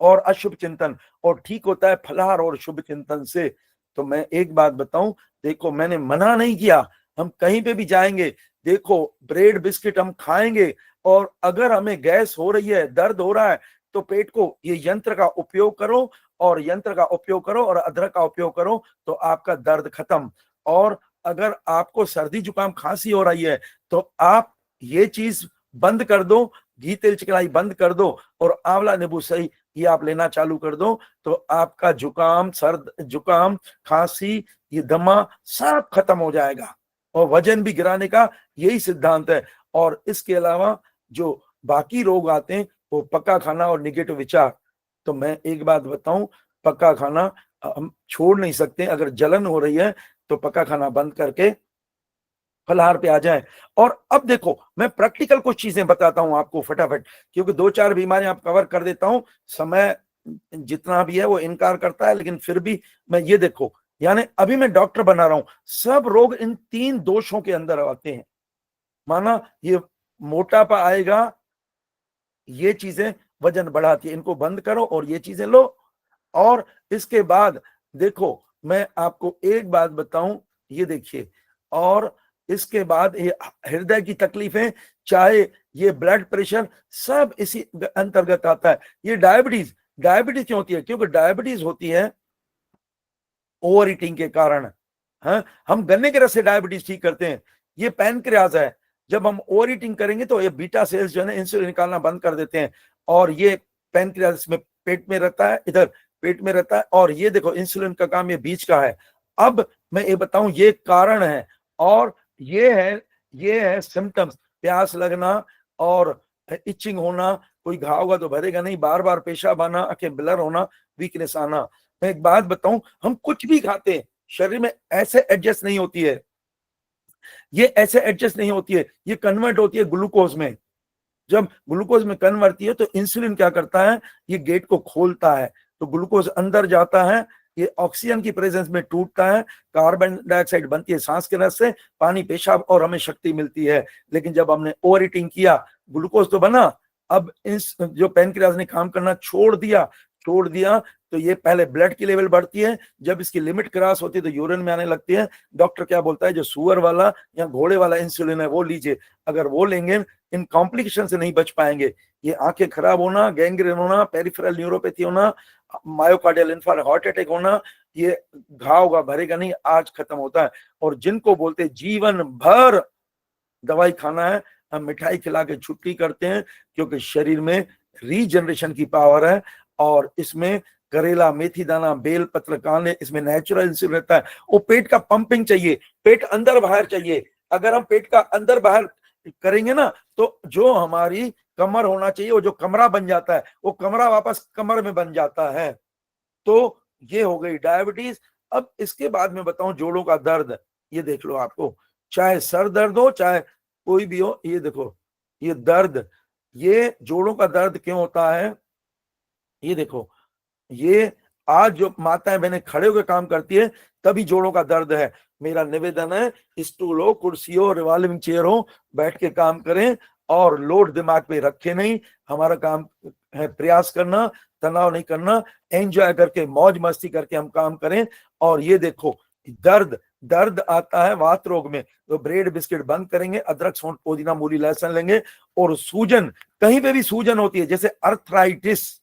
और अशुभ चिंतन, और ठीक होता है फलाहार और शुभ चिंतन से। तो मैं एक बात बताऊं, देखो मैंने मना नहीं किया, हम कहीं पे भी जाएंगे, देखो ब्रेड बिस्किट हम खाएंगे, और अगर हमें गैस हो रही है, दर्द हो रहा है, तो पेट को ये यंत्र का उपयोग करो, और यंत्र का उपयोग करो और अदरक का उपयोग करो, तो आपका दर्द खत्म। और अगर आपको सर्दी जुकाम खांसी हो रही है, तो आप ये चीज बंद कर दो, घी तेल चिकनाई बंद कर दो, और आंवला नींबू सही ये आप लेना चालू कर दो, तो आपका जुकाम, सर्द जुकाम, खांसी, ये दमा सब खत्म हो जाएगा। और वजन भी गिराने का यही सिद्धांत है। और इसके अलावा जो बाकी रोग आते हैं वो पक्का खाना और निगेटिव विचार। तो मैं एक बात बताऊं, पक्का खाना हम छोड़ नहीं सकते। अगर जलन हो रही है तो पक्का खाना बंद करके फलाहार पे आ जाए। और अब देखो, मैं प्रैक्टिकल कुछ चीजें बताता हूं आपको फटाफट, क्योंकि 2-4 बीमारियां आप कवर कर देता हूं, समय जितना भी है वो इनकार करता है, लेकिन फिर भी मैं ये देखो, यानी अभी मैं डॉक्टर बना रहा हूं, सब रोग इन 3 दोषों के अंदर आते हैं। माना ये मोटापा आएगा, ये चीजें वजन बढ़ाती है, इनको बंद करो और ये चीजें लो। और इसके बाद देखो, मैं आपको एक बात बताऊं, ये देखिए, और इसके बाद ये हृदय की तकलीफें, चाहे ये ब्लड प्रेशर, सब इसी अंतर्गत आता है। ये डायबिटीज क्यों होती है? क्योंकि डायबिटीज होती है ओवर ईटिंग के कारण। हाँ, हम गन्ने के रस से डायबिटीज ठीक करते हैं। ये पैनक्रियाज है, जब हम ओवर ईटिंग करेंगे तो ये बीटा सेल्स जो है ना इंसुलिन निकालना बंद कर देते हैं, और ये पैनक्रियाज में पेट में रहता है, इधर पेट में रहता है, और ये देखो इंसुलिन का काम ये बीच का है। अब मैं ये बताऊं, ये कारण है, और ये है सिम्टम्स, प्यास लगना और इचिंग होना, कोई घाव होगा तो भरेगा नहीं, बार बार पेशाब आना, आंखें ब्लर होना, वीकनेस आना। मैं एक बात बताऊं, हम कुछ भी खाते हैं, शरीर में ऐसे एडजस्ट नहीं होती है, ये ऐसे एडजस्ट नहीं होती है, ये कन्वर्ट होती है ग्लूकोज में। जब ग्लूकोज में कन्वर्ट होती है तो इंसुलिन क्या करता है, ये गेट को खोलता है, तो ग्लूकोज अंदर जाता है, ये ऑक्सीजन की प्रेजेंस में टूटता है, कार्बन डाइऑक्साइड बनती है सांस के रस से, पानी, पेशाब, और हमें शक्ति मिलती है। लेकिन जब हमने ओवर ईटिंग किया, ग्लूकोज तो बना, अब इस जो पैनक्रियाज ने काम करना छोड़ दिया, तो ये पहले ब्लड की लेवल बढ़ती है, जब इसकी लिमिट क्रॉस होती है तो यूरिन में आने लगती है। डॉक्टर क्या बोलता है, जो सुअर वाला या घोड़े वाला इंसुलिन है वो लीजिए, अगर वो लेंगे इन कॉम्प्लिकेशन से नहीं बच पाएंगे। ये आंखें खराब होना, गैंग्रीन होना, पेरिफेरल न्यूरोपैथी होना, मायोकार्डियल इन्फार्क्ट, हार्ट अटैक होना, ये घाव होगा भरेगा नहीं, आज खत्म होता है। और जिनको बोलते जीवन भर दवाई खाना है, हम मिठाई खिला के छुट्टी करते हैं, क्योंकि शरीर में रीजनरेशन की पावर है, और इसमें करेला, मेथी दाना, बेल पत्र, कांदे, इसमें नेचुरल इंसुलिन रहता है। वो पेट का पंपिंग चाहिए, पेट अंदर बाहर चाहिए। अगर हम पेट का अंदर बाहर करेंगे ना, तो जो हमारी कमर होना चाहिए, वो जो कमरा बन जाता है, वो कमरा वापस कमर में बन जाता है। तो ये हो गई डायबिटीज। अब इसके बाद में बताऊं जोड़ों का दर्द, ये देख लो, आपको चाहे सर दर्द हो चाहे कोई भी हो, ये देखो ये दर्द, ये जोड़ों का दर्द क्यों होता है, ये देखो, ये आज जो माताएं बहनें खड़े होकर काम करती है तभी जोड़ों का दर्द है। मेरा निवेदन है, स्टूल हो, कुर्सी हो, रिवॉल्विंग चेयर हो, बैठ के काम करें और लोड दिमाग पे रखे नहीं। हमारा काम है प्रयास करना, तनाव नहीं करना, एंजॉय करके मौज मस्ती करके हम काम करें। और ये देखो दर्द, दर्द आता है वात रोग में, तो ब्रेड बिस्किट बंद करेंगे, अदरक सौंठ पुदीना मूली लहसुन लेंगे। और सूजन, कहीं पे भी सूजन होती है, जैसे अर्थराइटिस,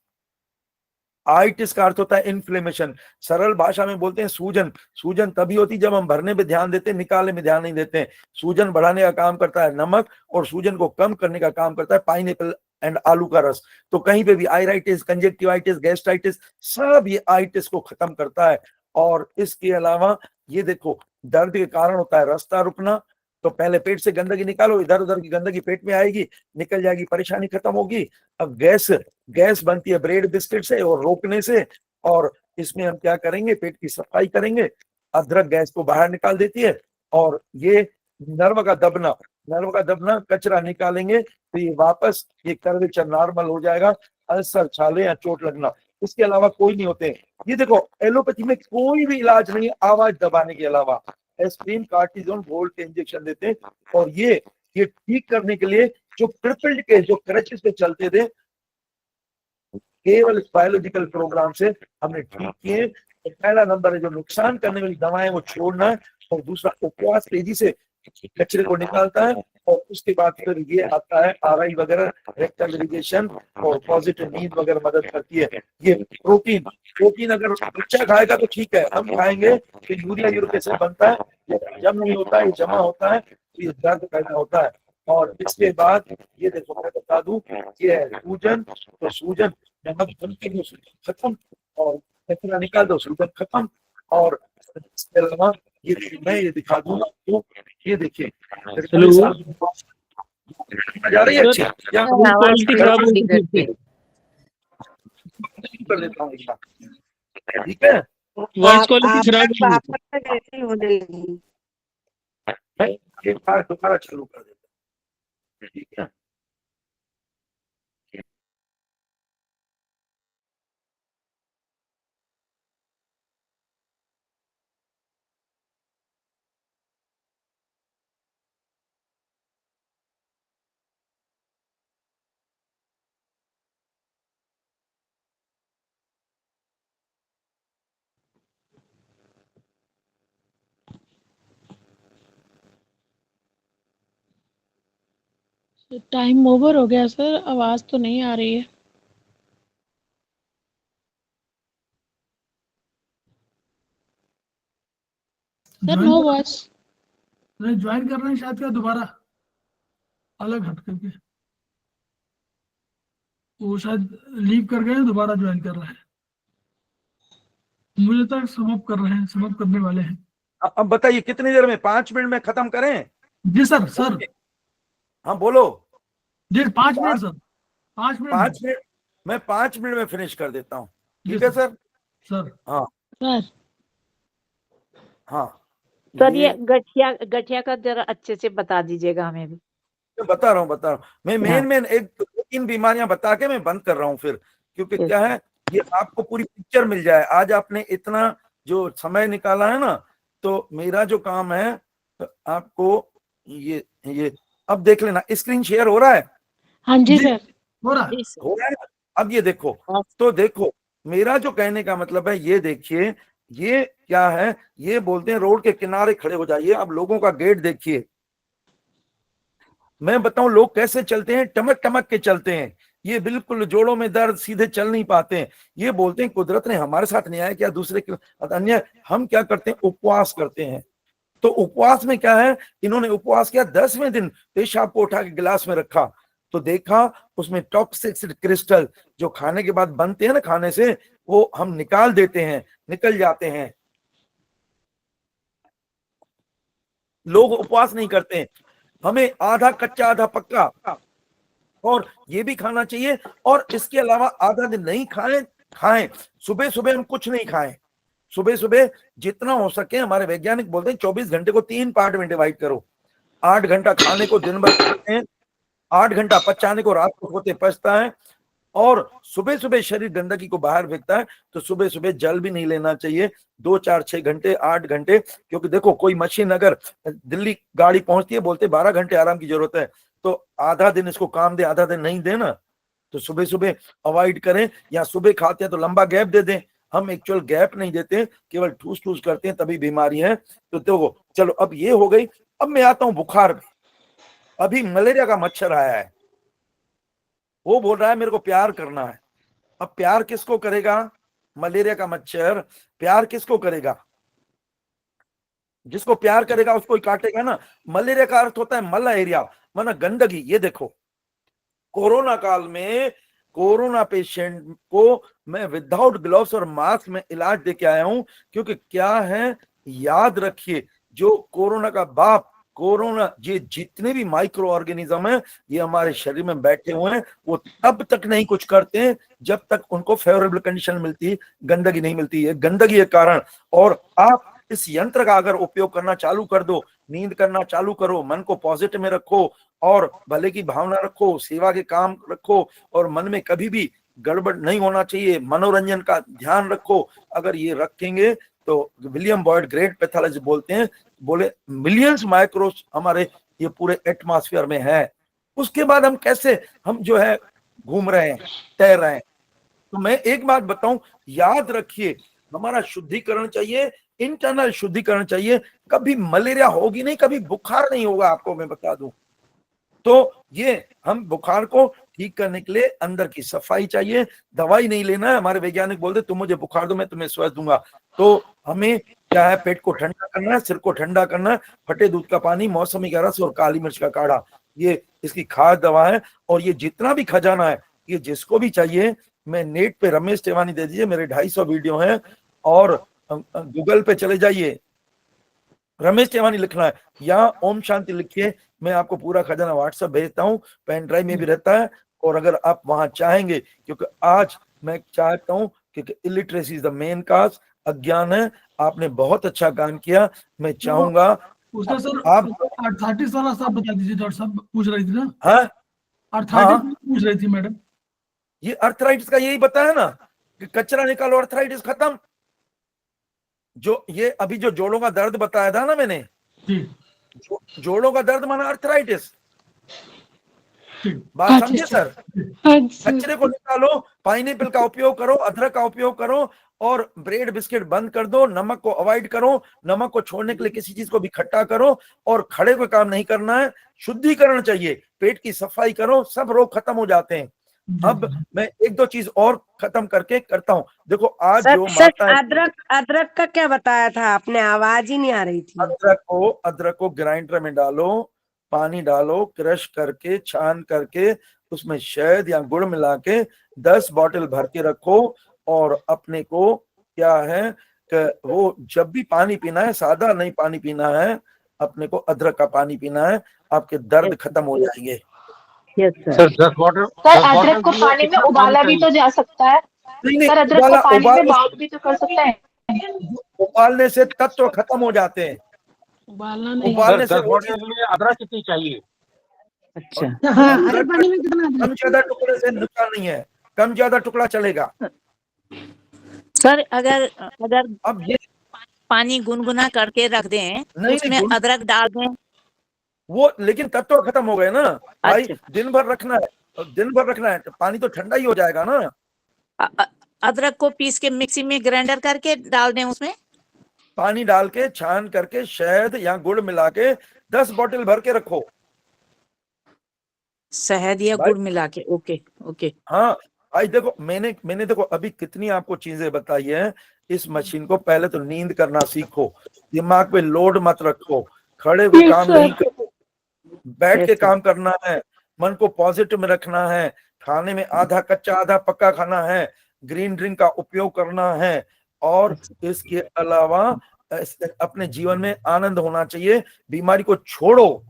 आइटिस का अर्थ होता है इन्फ्लेमेशन, सरल भाषा में बोलते हैं सूजन। सूजन तभी होती है जब हम भरने पे ध्यान देते हैं, निकालने में ध्यान नहीं देते हैं। सूजन बढ़ाने का काम करता है नमक, और सूजन को कम करने का काम करता है पाइनएप्पल एंड आलू का रस। तो कहीं पे भी आयराइटिस, कंजेक्टिवाइटिस, गैस्ट्राइटिस, सब ये आइटिस को खत्म करता है। और इसके अलावा ये देखो दर्द के कारण होता है रास्ता रुकना। तो पहले पेट से गंदगी निकालो, इधर उधर की गंदगी पेट में आएगी, निकल जाएगी, परेशानी खत्म होगी। अब गैस बनती है ब्रेड बिस्किट से और रोकने से, और इसमें हम क्या करेंगे, पेट की सफाई करेंगे। अदरक गैस को बाहर निकाल देती है। और ये नर्व का दबना, कचरा निकालेंगे तो ये वापस ये कर्वेचर नॉर्मल हो जाएगा। अल्सर, छाले या चोट लगना, इसके अलावा कोई नहीं होते। ये देखो एलोपैथी में कोई भी इलाज नहीं है आवाज दबाने के अलावा। एस्प्रिन, कार्टिजोन, वोल्ट के इंजेक्शन देते हैं। और ये ठीक करने के लिए जो क्रिपल्ड के, जो क्रचेस पे चलते थे, केवल बायोलॉजिकल प्रोग्राम से हमने ठीक किए। तो पहला नंबर है जो नुकसान करने वाली दवाएं वो छोड़ना है, और दूसरा उपवास तेजी से कचरे को निकालता है। और उसके बाद फिर ये आता है आरआई वगैरह, रेक्टल इरिगेशन और पॉजिटिव नींद वगैरह मदद करती है। ये प्रोटीन अगर बच्चा खाएगा तो ठीक है, हम खाएंगे तो यूरिया यूरिक एसिड बनता है, जम नहीं होता है, जमा होता है, तो ये दर्द पैदा होता है। और इसके बाद ये देखो मैं बता दूं, ये है सूजन। तो सूजन नमक बंद कर दो, सूजन खत्म, और कचरा निकाल दो, सूजन खत्म। और इसके अलावा मैं ये दिखा दूंगा, तो ये देखिए जा रही है अच्छी, या क्वालिटी खराब हो गई, कर देता हूँ, ठीक है। वॉइस क्वालिटी खराब हो गई। एक बार दोबारा चालू कर देता हूँ, ठीक है। टाइम ओवर हो गया सर, आवाज तो नहीं आ रही है। Sir no voice. ज्वाइन कर रहे हैं शायद, क्या दोबारा अलग हट करके, वो शायद लीव कर गए हैं, दोबारा ज्वाइन कर रहे हैं। मुझे तक समाप्त कर रहे हैं, समाप्त करने वाले हैं। अब बताइए कितनी देर में, 5 मिनट में खत्म करें? जी सर। हाँ बोलो। जी 5 मिनट सर, 5 मिनट। 5 मिनट, मैं 5 मिनट में फिनिश कर देता हूँ, जी ठीक है सर? सर। हाँ सर हाँ सर ये गठिया का जरा अच्छे से बता दीजिएगा हमें भी। मैं बता रहा हूँ। मैं मेन एक 2-3 बीमारियां बता के मैं बंद कर रहा हूँ फिर, क्योंकि क्या है, ये आपको पूरी पिक्चर मिल जाए। आज आपने इतना जो समय निकाला है ना, तो मेरा जो काम है, तो आपको ये अब देख लेना, स्क्रीन शेयर हो रहा है? हाँ जी सर, हो रहा है। ना? अब ये देखो, तो देखो मेरा जो कहने का मतलब है, ये देखिए ये क्या है, ये बोलते हैं रोड के किनारे खड़े हो जाइए। अब लोगों का गेट देखिए, मैं बताऊं लोग कैसे चलते हैं, टमक टमक के चलते हैं। ये बिल्कुल जोड़ों में दर्द, सीधे चल नहीं पाते हैं। ये बोलते हैं कुदरत ने हमारे साथ नहीं आया क्या, दूसरे के अन्य। हम क्या करते हैं, उपवास करते हैं। तो उपवास में क्या है, इन्होंने उपवास किया, 10वें दिन पेशाब को उठा के गिलास में रखा, तो देखा उसमें टॉक्सिक क्रिस्टल जो खाने के बाद बनते हैं ना, खाने से वो हम निकाल देते हैं, निकल जाते हैं। लोग उपवास नहीं करते हैं। हमें आधा कच्चा आधा पक्का और ये भी खाना चाहिए। और इसके अलावा आधा दिन नहीं खाएं। सुबह सुबह हम कुछ नहीं खाएं। सुबह सुबह जितना हो सके, हमारे वैज्ञानिक बोलते हैं 24 घंटे को 3 पार्ट में डिवाइड करो। 8 घंटा खाने को दिन भर खाते हैं, 8 घंटा पचाने को रात को होते पचता है, और सुबह सुबह शरीर गंदगी को बाहर फेंकता है। तो सुबह सुबह जल भी नहीं लेना चाहिए, 2 4 6 घंटे 8 घंटे। क्योंकि देखो, कोई मशीन अगर दिल्ली गाड़ी पहुंचती है, बोलते 12 घंटे आराम की जरूरत है, तो आधा दिन इसको काम दे, आधा दिन नहीं देना। तो सुबह सुबह अवॉइड करें, या सुबह खाते हैं तो लंबा गैप दे दें। हम एक्चुअल गैप नहीं देते, केवल ठूस ठूस करते हैं, तभी बीमारी है। तो देखो, चलो अब ये हो गई। अब मैं आता हूं बुखार में। अभी मलेरिया का मच्छर आया है, वो बोल रहा है मेरे को प्यार करना है। अब प्यार किसको करेगा? मलेरिया का मच्छर प्यार किसको करेगा? जिसको प्यार करेगा उसको ही काटेगा ना। मलेरिया का अर्थ होता है मला एरिया, माना गंदगी। ये देखो, कोरोना काल में कोरोना पेशेंट को मैं विदाउट ग्लव्स और मास्क में इलाज देके आया हूं। क्योंकि क्या है, याद रखिए, जो कोरोना का बाप कोरोना, ये जितने भी माइक्रो ऑर्गेनिज्म है, ये हमारे शरीर में बैठे हुए हैं। वो तब तक नहीं कुछ करते हैं जब तक उनको फेवरेबल कंडीशन मिलती, गंदगी नहीं मिलती है। गंदगी के कारण। और आप इस यंत्र का अगर उपयोग करना चालू कर दो, नींद करना चालू करो, मन को पॉजिटिव में रखो और भले की भावना रखो, सेवा के काम रखो, और मन में कभी भी गड़बड़ नहीं होना चाहिए, मनोरंजन का ध्यान रखो। अगर ये रखेंगे तो विलियम बॉयड ग्रेट पैथोलॉजिस्ट बोलते हैं, बोले मिलियंस माइक्रोस हमारे ये पूरे एटमॉस्फेयर में है। उसके बाद हम कैसे, हम जो है घूम रहे हैं, तैर रहे हैं। तो मैं एक बात बताऊं, याद रखिए, हमारा शुद्धिकरण चाहिए, इंटरनल शुद्धिकरण चाहिए। कभी मलेरिया होगी नहीं, कभी बुखार नहीं होगा, आपको मैं बता दूं। तो ये हम बुखार को ठीक करने के लिए अंदर की सफाई चाहिए, दवाई नहीं लेना है। हमारे वैज्ञानिक बोलते तुम मुझे बुखार दो, मैं तुम्हें स्वस्थ दूंगा। तो हमें क्या है, पेट को ठंडा करना है, सिर को ठंडा करना है, फटे दूध का पानी, मौसमी का रस और काली मिर्च का काढ़ा, ये इसकी खास दवा है। और ये जितना भी खजाना है, ये जिसको भी चाहिए, मैं नेट पे रमेश टेवानी दे दीजिए, मेरे 250 वीडियो हैं। और गूगल पे चले जाइए, रमेश टेवानी लिखना है, या ओम शांति लिखिए, मैं आपको पूरा खजाना व्हाट्सएप भेजता हूँ, पेन ड्राइव में भी रहता है। और अगर आप वहां चाहेंगे, क्योंकि आज मैं चाहता हूँ, क्योंकि इलिटरेसी इज द मेन काज, अज्ञान है। आपने बहुत अच्छा काम किया, मैं चाहूंगा उसका सर आप आर्थराइटिस वाला सब बता दीजिए। डॉक्टर साहब पूछ रही थी ना, हाँ आर्थराइटिस पूछ रही थी मैडम। ये अर्थराइटिस का यही बताया ना कि कचरा निकालो, अर्थराइटिस खत्म। जो ये अभी जो जोड़ों का दर्द बताया था ना मैंने, जोड़ों का दर्द माना अर्थराइटिस। बात समझे सर? कचरे को निकालो, पाइनएप्पल का उपयोग करो, अदरक का उपयोग करो, और ब्रेड बिस्किट बंद कर दो, नमक को अवॉइड करो, नमक को छोड़ने के लिए किसी चीज को भी खट्टा करो, और खड़े को काम नहीं करना है। शुद्धिकरण चाहिए, पेट की सफाई करो, सब रोग खत्म हो जाते हैं। अब मैं एक दो चीज और खत्म करके करता हूँ। देखो आज जो माता, अदरक का क्या बताया था आपने? आवाज ही नहीं आ रही थी। अदरक को ग्राइंडर में डालो, पानी डालो, क्रश करके छान करके उसमें शहद या गुड़ मिला के 10 बॉटल भर के रखो। और अपने को क्या है कि वो जब भी पानी पीना है, सादा नहीं पानी पीना है, अपने को अदरक का पानी पीना है, आपके दर्द खत्म हो जाएंगे। सर 10 बॉटल सर, अदरक को पानी में उबाला भी तो जा सकता है। नहीं, सर अदरक को पानी में बाउल भी तो कर सकते हैं। उबालने से तत्व खत्म हो जाते हैं। उबालना नहीं, उबालने से अदरक कितनी चाहिए? अच्छा, हरे पानी में कितना कम ज्यादा टुकड़े से नुकसान नहीं है, कम ज्यादा टुकड़ा चलेगा। सर अगर अब ये पानी गुनगुना करके रख दें, उसमें अदरक डाल दें, वो लेकिन तत्व खत्म हो गए ना भाई। दिन भर रखना है, तो पानी तो ठंडा ही हो जाएगा ना। अदरक को पीस के मिक्सी में ग्राइंडर करके डाल दें, उसमें पानी डाल के छान करके शहद या गुड़ मिला के 10 बॉटल भर के रखो। शहद या गुड़ मिला के, ओके। हाँ भाई देखो, मैंने देखो अभी कितनी आपको चीजें बताई है। इस मशीन को पहले तो नींद करना सीखो, दिमाग पे लोड मत रखो, खड़े हुए काम नहीं करो, बैठ के काम करना है, मन को पॉजिटिव में रखना है, खाने में आधा कच्चा आधा पक्का खाना है, ग्रीन ड्रिंक का उपयोग करना है, और इसके अलावा अपने जीवन में आनंद होना चाहिए। बीमारी को छोड़ो,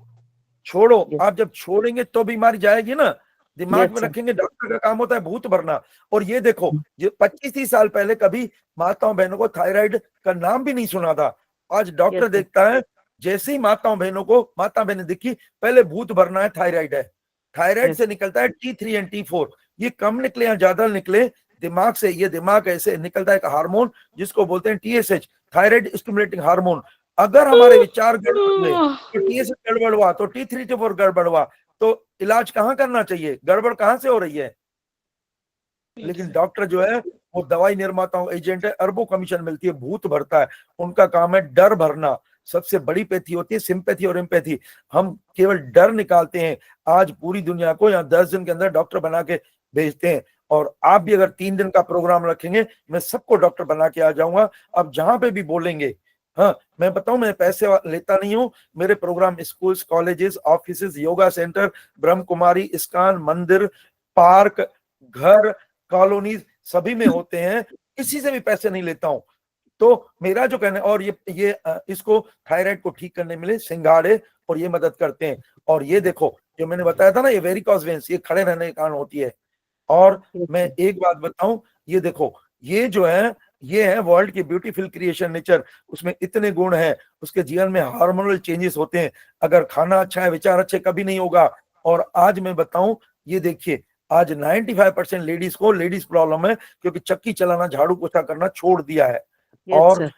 छोड़ो, Yes. आप जब छोड़ेंगे तो बीमारी जाएगी ना, दिमाग Yes, में sir. रखेंगे। डॉक्टर का काम होता है भूत भरना। और ये देखो, ये 25-30 साल पहले कभी माताओं बहनों को थायराइड का नाम भी नहीं सुना था। आज डॉक्टर Yes, sir. देखता है, जैसे ही माताओं बहनों को माता बहनें दिखी, पहले भूत भरना है थायराइड है। Thyroid Yes. से निकलता है T3 एंड T4, ये कम निकले या ज्यादा निकले दिमाग से, ये दिमाग ऐसे निकलता है एक हार्मोन जिसको बोलते हैं TSH, थायराइड स्टिमुलेटिंग हार्मोन। अगर हमारे विचार गड़बड़ हुए तो TSH गड़बड़ हुआ, तो T3 T4 गड़बड़ हुआ, तो इलाज कहाँ करना चाहिए? गड़बड़ कहाँ से हो रही है? लेकिन डॉक्टर जो है वो दवाई निर्माताओं एजेंट है, अरबों कमीशन मिलती है, भूत भरता है। उनका काम है डर भरना। सबसे बड़ी पैथी होती है सिंपैथी और एम्पैथी। हम केवल डर निकालते हैं। आज पूरी दुनिया को यहाँ 10 दिन के अंदर डॉक्टर बना के भेजते हैं। और आप भी अगर 3 दिन का प्रोग्राम रखेंगे, मैं सबको डॉक्टर बना के आ जाऊंगा। अब जहां पे भी बोलेंगे, हाँ मैं बताऊं, मैं पैसे लेता नहीं हूं। मेरे programme schools, colleges, offices, yoga centre, Brahma Kumari, ISKCON, मंदिर, पार्क, घर, कॉलोनीज सभी में होते हैं। किसी से भी पैसे नहीं लेता हूं। तो मेरा जो कहना है, और ये इसको थायराइड को ठीक करने में सिंघाड़े और ये मदद करते हैं। और ये देखो जो मैंने बताया था ना, ये वेरिकोज वेन्स, ये खड़े रहने के कारण होती है। और मैं एक बात बताऊं, ये देखो, ये जो है, ये है वर्ल्ड की ब्यूटीफुल क्रिएशन नेचर। उसमें इतने गुण हैं, उसके जीवन में हार्मोनल चेंजेस होते हैं। अगर खाना अच्छा है, विचार अच्छे कभी नहीं होगा। और आज मैं बताऊं, ये देखिए, आज 95% लेडीज को लेडीज प्रॉब्लम है, क्योंकि चक्की चलाना, झाड़ू पोछा करना छोड़ दिया है। Yes, और sir.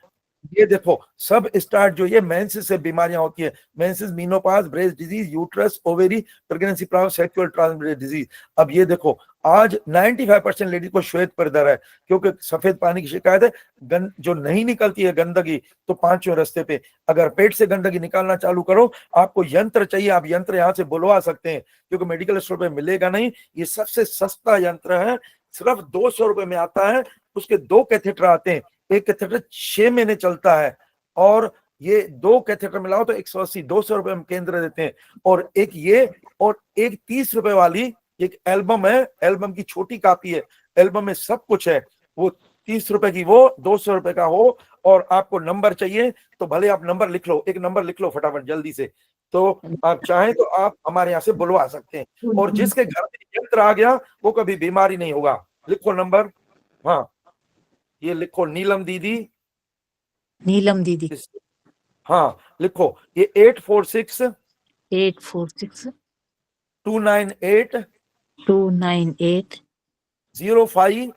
ये देखो, सब स्टार्ट जो ये मेंसेस से बीमारियां होती है, menses, menopause, breast disease, uterus, ovary, pregnancy problem, sexual transmitted disease. अब ये देखो, आज 95% लेडीज को श्वेत परिधर है, क्योंकि सफेद पानी की शिकायत है। जो नहीं निकलती है गंदगी, तो 5वें रास्ते पे। अगर पेट से गंदगी निकालना चालू करो, आपको यंत्र चाहिए, आप यंत्र यहाँ से बुलवा सकते हैं, क्योंकि मेडिकल स्टोर पे मिलेगा नहीं। ये सबसे सस्ता यंत्र है, सिर्फ 200 रुपए में आता है। उसके 2 कैथेटर आते हैं, एक कैथेटर 6 महीने चलता है, और ये 2 कैथेटर मिलाओ तो 180, 200 रुपए हम केंद्र देते हैं। और एक ये, और एक 30 रुपए वाली एक एल्बम है, एल्बम की छोटी कॉपी है, एल्बम में सब कुछ है। वो 30 रुपए की, वो 200 रुपए का हो। और आपको नंबर चाहिए तो भले आप नंबर लिख लो, एक नंबर लिख लो फटाफट जल्दी से, तो आप चाहें तो आप हमारे यहाँ से बुलवा सकते हैं। और जिसके घर में यंत्र आ गया, वो कभी बीमारी नहीं होगा। लिखो नंबर, हाँ ये लिखो, नीलम दीदी। नीलम दीदी। हाँ लिखो, ये 846 846 298 298 05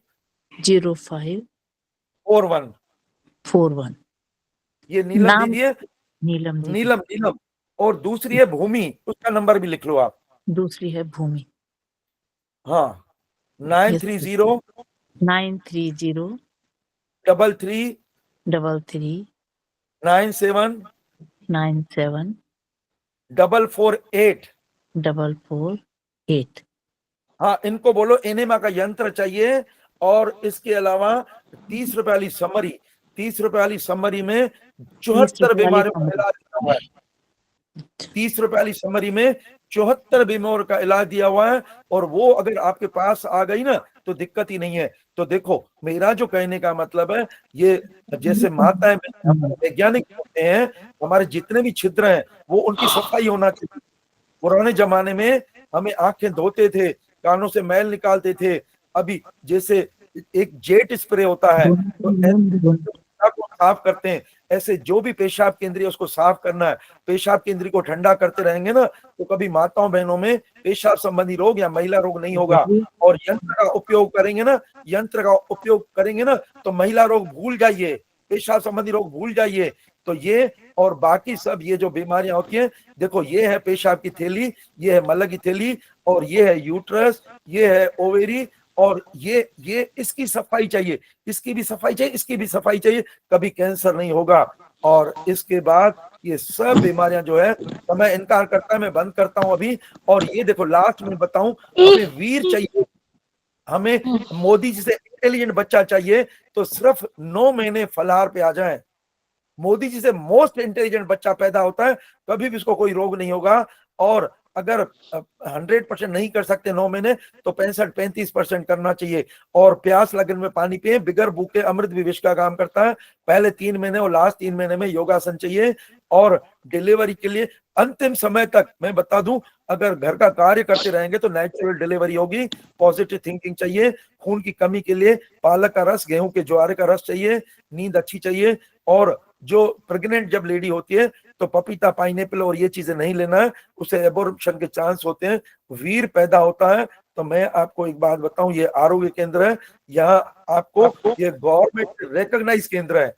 05 41। ये नीलम नाम दीदी है, नीलम दीदी। नीलम नीलम। और दूसरी है भूमि, उसका नंबर भी लिख लो आप। दूसरी है भूमि। हाँ 930 930 33 33 97 97 448। 448। हाँ इनको बोलो एनेमा का यंत्र चाहिए। और इसके अलावा 30 रुपए वाली समरी, 30 रुपए वाली समरी में 74 बीमारियों का इलाज दिया हुआ है। 30 रुपए वाली समरी में 74 बीमारियों का इलाज दिया हुआ है। और वो अगर आपके पास आ गई ना, तो दिक्कत ही नहीं है। तो देखो, मेरा जो कहने का मतलब है, ये जैसे माताएं, वैज्ञानिक होते हैं, हमारे जितने भी छिद्र हैं, वो उनकी सफाई होना चाहिए। पुराने जमाने में हमें आंखें धोते थे, कानों से मैल निकालते थे। अभी जैसे एक जेट स्प्रे होता है, तो को साफ करते हैं, ऐसे जो भी पेशाब केंद्री है उसको साफ करना है। पेशाब केंद्री को ठंडा करते रहेंगे ना, तो कभी माताओं बहनों में पेशाब संबंधी रोग या महिला रोग नहीं होगा। और यंत्र का उपयोग करेंगे ना, यंत्र का उपयोग करेंगे ना, तो महिला रोग भूल जाइए, पेशाब संबंधी रोग भूल जाइए। तो ये और बाकी सब ये जो बीमारियां होती हैं, देखो ये है पेशाब की थैली, ये है मल की थैली, और ये है यूट्रस, ये है ओवेरी, और ये इसकी सफाई चाहिए, इसकी भी सफाई चाहिए, इसकी भी सफाई चाहिए, कभी कैंसर नहीं होगा। और इसके बाद ये सब बीमारियां जो है, तो मैं इनकार करता है, मैं बंद करता हूं अभी। और ये देखो, लास्ट में बताऊं, हमें वीर चाहिए, हमें मोदी जी से इंटेलिजेंट बच्चा चाहिए, तो सिर्फ 9 महीने फलाहार पे आ जाए। मोदी जी से मोस्ट इंटेलिजेंट बच्चा पैदा होता है, कभी भी उसको कोई रोग नहीं होगा। और अगर 100% नहीं कर सकते 9 महीने तो 65-35% करना चाहिए। और प्यास लगन में पानी पिए, बिगर भूखे अमृत भी विष का काम करता है। पहले 3 महीने और लास्ट 3 महीने में योगासन चाहिए। और डिलीवरी के लिए अंतिम समय तक मैं बता दूं, अगर घर का कार्य करते रहेंगे तो नेचुरल डिलीवरी होगी। पॉजिटिव थिंकिंग चाहिए। खून की कमी के लिए पालक का रस, गेहूं के ज्वारे का रस चाहिए। नींद अच्छी चाहिए। और जो प्रेग्नेंट जब लेडी होती है तो पपीता, पाइनएप्पल और ये चीजें नहीं लेना है, उससे एबॉर्प्शन के चांस होते हैं, वीर पैदा होता है। तो मैं आपको एक बात बताऊं, ये आरोग्य केंद्र है, यहाँ आपको ये गवर्नमेंट रिकॉग्नाइज केंद्र है।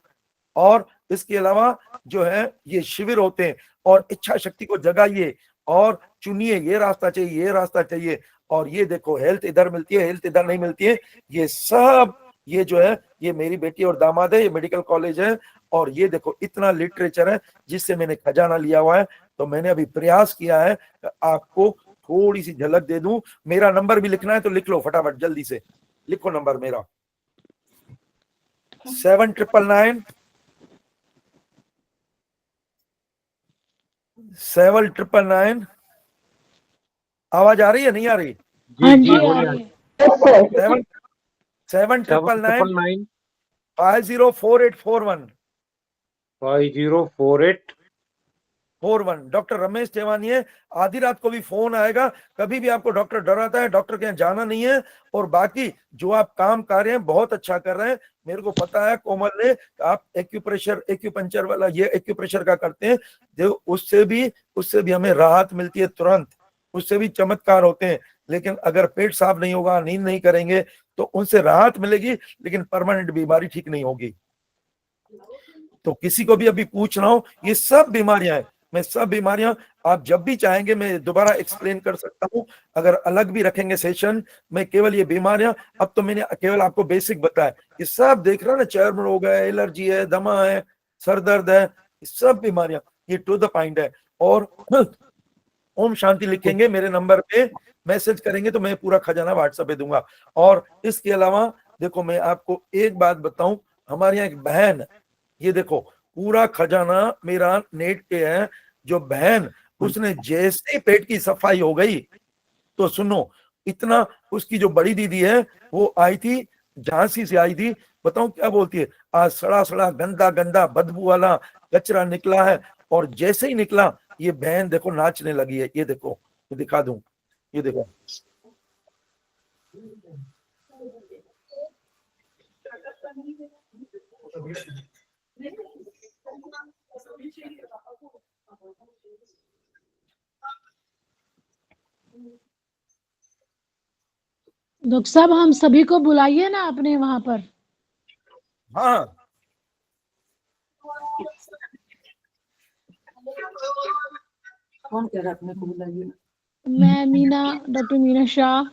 और इसके अलावा जो है ये शिविर होते हैं। और इच्छा शक्ति को जगाइए और चुनिए, ये रास्ता चाहिए, ये रास्ता चाहिए। और ये देखो, हेल्थ इधर मिलती है, हेल्थ इधर नहीं मिलती है। ये सब ये जो है, ये मेरी बेटी और दामाद है, ये मेडिकल कॉलेज है। और ये देखो इतना लिटरेचर है जिससे मैंने खजाना लिया हुआ है। तो मैंने अभी प्रयास किया है आपको थोड़ी सी झलक दे दूं। मेरा नंबर भी लिखना है तो लिख लो फटाफट, जल्दी से लिखो नंबर मेरा 7999 7999। आवाज आ रही है, नहीं आ रही? हाँ जी आ रही है। 7999 504841 504841। डॉक्टर रमेश टेवानी है। आधी रात को भी फोन आएगा, कभी भी आपको डॉक्टर डराता है, डॉक्टर के यहाँ जाना नहीं है। और बाकी जो आप काम कर रहे हैं बहुत अच्छा कर रहे हैं। मेरे को पता है कोमल ने, आप एक्यूप्रेशर, एक्यूपंचर वाला ये एक्यूप्रेशर का करते हैं, देखो उससे भी हमें राहत मिलती है तुरंत, उससे भी चमत्कार होते हैं। लेकिन अगर पेट साफ नहीं होगा, नींद नहीं करेंगे तो उनसे राहत मिलेगी, लेकिन परमानेंट बीमारी ठीक नहीं होगी। तो किसी को भी अभी पूछ रहा हूं, ये सब बीमारियां हैं, मैं सब बीमारियां आप जब भी चाहेंगे मैं दोबारा एक्सप्लेन कर सकता हूं। अगर अलग भी रखेंगे सेशन, मैं केवल ये बीमारियां, अब तो मैंने केवल आपको बेसिक बताया, ये सब देख रहा ना, चर्म रोग है, एलर्जी है, दमा है, सर दर्द है, ये सब बीमारियां, ये टू द पॉइंट है। और ओम शांति लिखेंगे, मेरे नंबर पे मैसेज करेंगे तो मैं पूरा खजाना व्हाट्सएप पे दूंगा। और इसके अलावा देखो मैं आपको एक बात बताऊं, हमारे यहाँ एक बहन, ये देखो पूरा खजाना मेरा नेट पे है। जो बहन, उसने जैसे ही पेट की सफाई हो गई तो सुनो, इतना, उसकी जो बड़ी दीदी है वो आई थी, झांसी से आई थी, बताऊं क्या बोलती है, आज सड़ा सड़ा गंदा गंदा बदबू वाला कचरा निकला है। और जैसे ही निकला ये बहन देखो नाचने लगी है। ये देखो, ये दिखा दूं, ये देखो, डॉक्टर साहब हम सभी को बुलाइए ना अपने वहां पर। हाँ कौन कह रहा है अपने को बुलाइए? मैं मीना, डॉक्टर मीना शाह,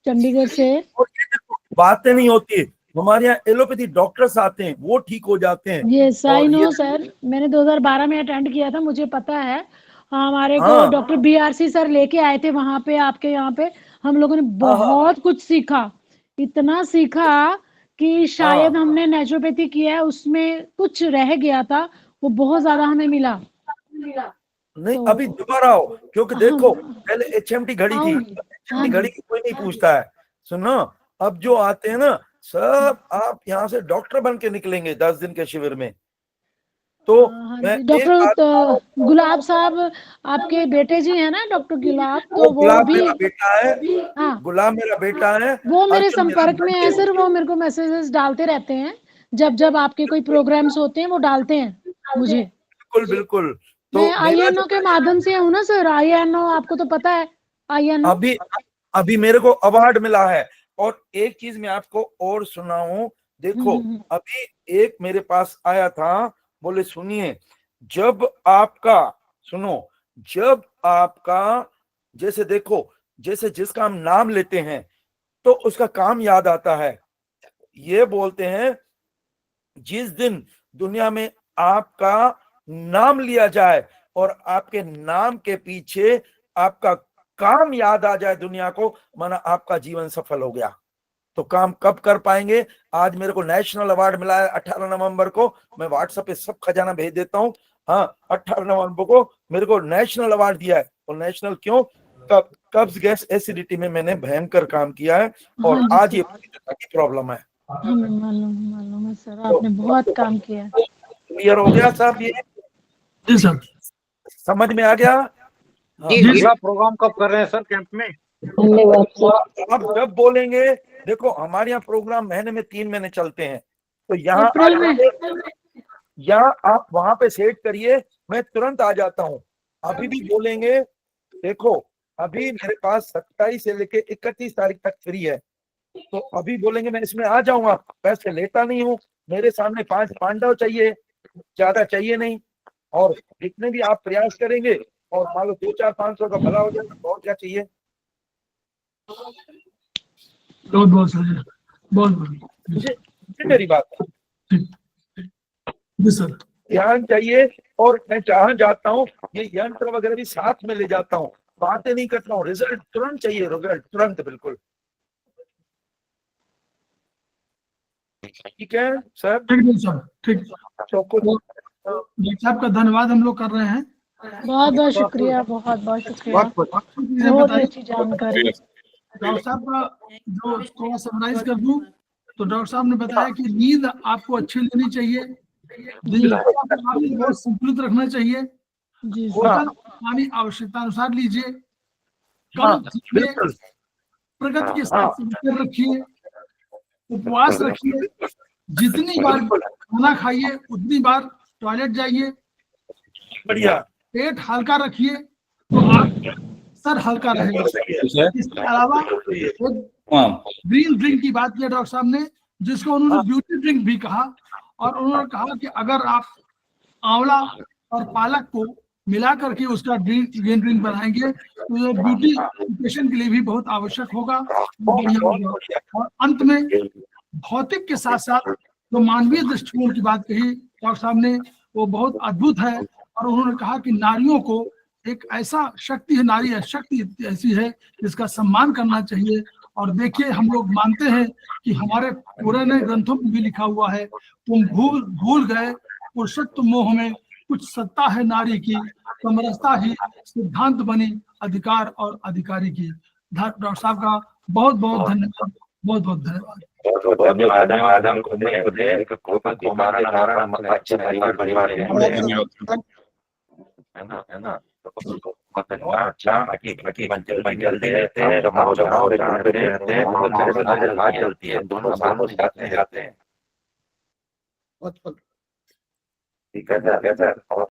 चंडीगढ़ से। और ये देखो, बातें नहीं होती, हमारे यहाँ एलोपैथी डॉक्टर्स आते हैं, वो ठीक हो जाते हैं। यस आई और नो ये सर, मैंने 2012 में अटेंड किया था, मुझे पता है। हमारे को हाँ डॉक्टर बीआरसी सर लेके आए थे वहां पे, आपके यहाँ पे। हम लोगों ने हाँ हाँ बहुत कुछ सीखा, इतना सीखा कि शायद हाँ, हमने नेचुरोपैथी किया है, उसमें कुछ रह गया था, वो बहुत ज्यादा हमें मिला। नहीं तो अभी दोबारा आओ, क्योंकि देखो हम पहले एचएमटी घड़ी थी, आऊंगी। हाँ एचएमटी घड़ी जी, की कोई नहीं पूछता है। सुनो, अब जो आते हैं ना सब, आप यहाँ से डॉक्टर बन के निकलेंगे 10 दिन के शिविर में। तो हाँ मैं जी। एक बात, डॉक्टर गुलाब साहब आपके बेटे जी हैं ना, डॉक्टर गुलाब, वो तो वो गुलाब भी। मेरा बेटा है, हाँ, गुलाब मेरा बेटा है, वो मेरे अर्जुन मेरा संपर्क में भाई है है। सर, वो मेरे को मैसेजेस डालते रहते हैं, जब जब आपके कोई प्रोग्राम्स होते हैं वो डालते हैं मुझे। बिल्कुल बिल्कुल। तो मैं मेरा जो आईएनओ के माध्यम से हूँ ना सर, आईएनओ आपको तो पता है, आईएनओ। अभी अभी मेरे को अवार्ड मिला है। और एक चीज मैं आपको और सुनाऊं, देखो अभी एक मेरे पास आया था, बोले सुनिए, जब आपका, सुनो, जब आपका, जैसे देखो, जैसे जिसका हम नाम लेते हैं तो उसका काम याद आता है। ये बोलते हैं जिस दिन दुनिया में आपका नाम लिया जाए और आपके नाम के पीछे आपका काम याद आ जाए दुनिया को, माना आपका जीवन सफल हो गया। तो काम कब कर पाएंगे? आज मेरे को नेशनल अवार्ड मिला है 18 नवंबर को, मैं व्हाट्सएप पे सब खजाना भेज देता हूँ। हाँ 18 नवंबर को मेरे को नेशनल अवार्ड दिया है, और नेशनल क्यों, कब्ज गैस एसिडिटी में मैंने भयंकर काम किया है और हाँ जी आज सर। ये की प्रॉब्लम है। हमें मालूम है सर, आपने बहुत काम किया है। क्लियर हो गया साहब? ये जी सर। समझ में आ गया? हाँ। अगला प्रोग्राम कब कर रहे हैं सर कैंप में? धन्यवाद सर। आप जब बोलेंगे, देखो हमारे यहाँ प्रोग्राम महीने में 3 महीने चलते हैं, तो यहाँ अप्रैल में। यहाँ आप वहां पे सेट करिए, मैं तुरंत आ जाता हूँ। अभी भी बोलेंगे, देखो अभी मेरे पास 27 से लेके 31 तारीख तक फ्री है, तो अभी बोलेंगे मैं इसमें आ जाऊंगा, पैसे लेता नहीं हूँ, मेरे सामने 5 पांडव चाहिए, ज्यादा चाहिए नहीं, और जितने भी आप प्रयास करेंगे और मान लो 200-400-500 का भला हो जाएगा तो और क्या चाहिए। बहुत बहुत सर, बहुत बहुत मेरी बात है, जी सर। ध्यान चाहिए। और मैं जहाँ जाता हूँ ये यंत्र वगैरह भी साथ में ले जाता हूँ, बातें नहीं करता हूँ, रिजल्ट तुरंत चाहिए, रिजल्ट तुरंत, बिल्कुल ठीक है सर? ठीक है सर, ठीक। तो कुछ डॉक्टर साहब का धन्यवाद हम लोग कर रहे हैं। बहुत बहुत शुक्रिया, बहुत बहुत शुक्रिया, चीजें बहुत ही बताइए अच्छी जानकारी। डॉक्टर साहब का, जो थोड़ा समराइज कर दूं तो डॉक्टर साहब ने बताया कि नींद आपको अच्छी लेनी चाहिए, दिनचर्या को आपको बहुत संतुलित रखना चाहिए, जी भोजन पानी आवश्यकता अनुसार लीजिए, हाँ, कम कीजिए, बिल्कुल प्रगति के साथ संतुलन रखिए, उपवास रखिए, जितनी बार खाना खाइए उतनी बार टॉयलेट जाइए, बढ़िया, पेट हल्का रखिए तो आप सर हल्का रहेगा। इसके अलावा एक ग्रीन ड्रिंक की बात की डॉक्टर साहब ने, जिसको उन्होंने ब्यूटी ड्रिंक भी कहा, और उन्होंने कहा कि अगर आप आंवला और पालक को मिला करके उसका ग्रीन ड्रिंक बनाएंगे तो ये ब्यूटी पेशेंट के लिए भी बहुत आवश्यक होगा, बढ़िया होगा। और अंत में भौतिक के साथ साथ जो मानवीय दृष्टिकोण की बात कही डॉक्टर साहब ने, वो बहुत अद्भुत है। और उन्होंने कहा कि नारियों को एक ऐसा शक्ति है, नारी शक्ति ऐसी है जिसका सम्मान करना चाहिए। और देखिए हम लोग मानते हैं कि हमारे पुराने ग्रंथों में भी लिखा हुआ है, तुम भूल गए पुरुषत्व मोह में कुछ सत्ता है नारी की, समरसता ही सिद्धांत बनी अधिकार और अधिकारी की। डॉक्टर साहब का बहुत बहुत धन्यवाद, बहुत बहुत धन्यवाद। चलती है, दोनों ठीक है सर।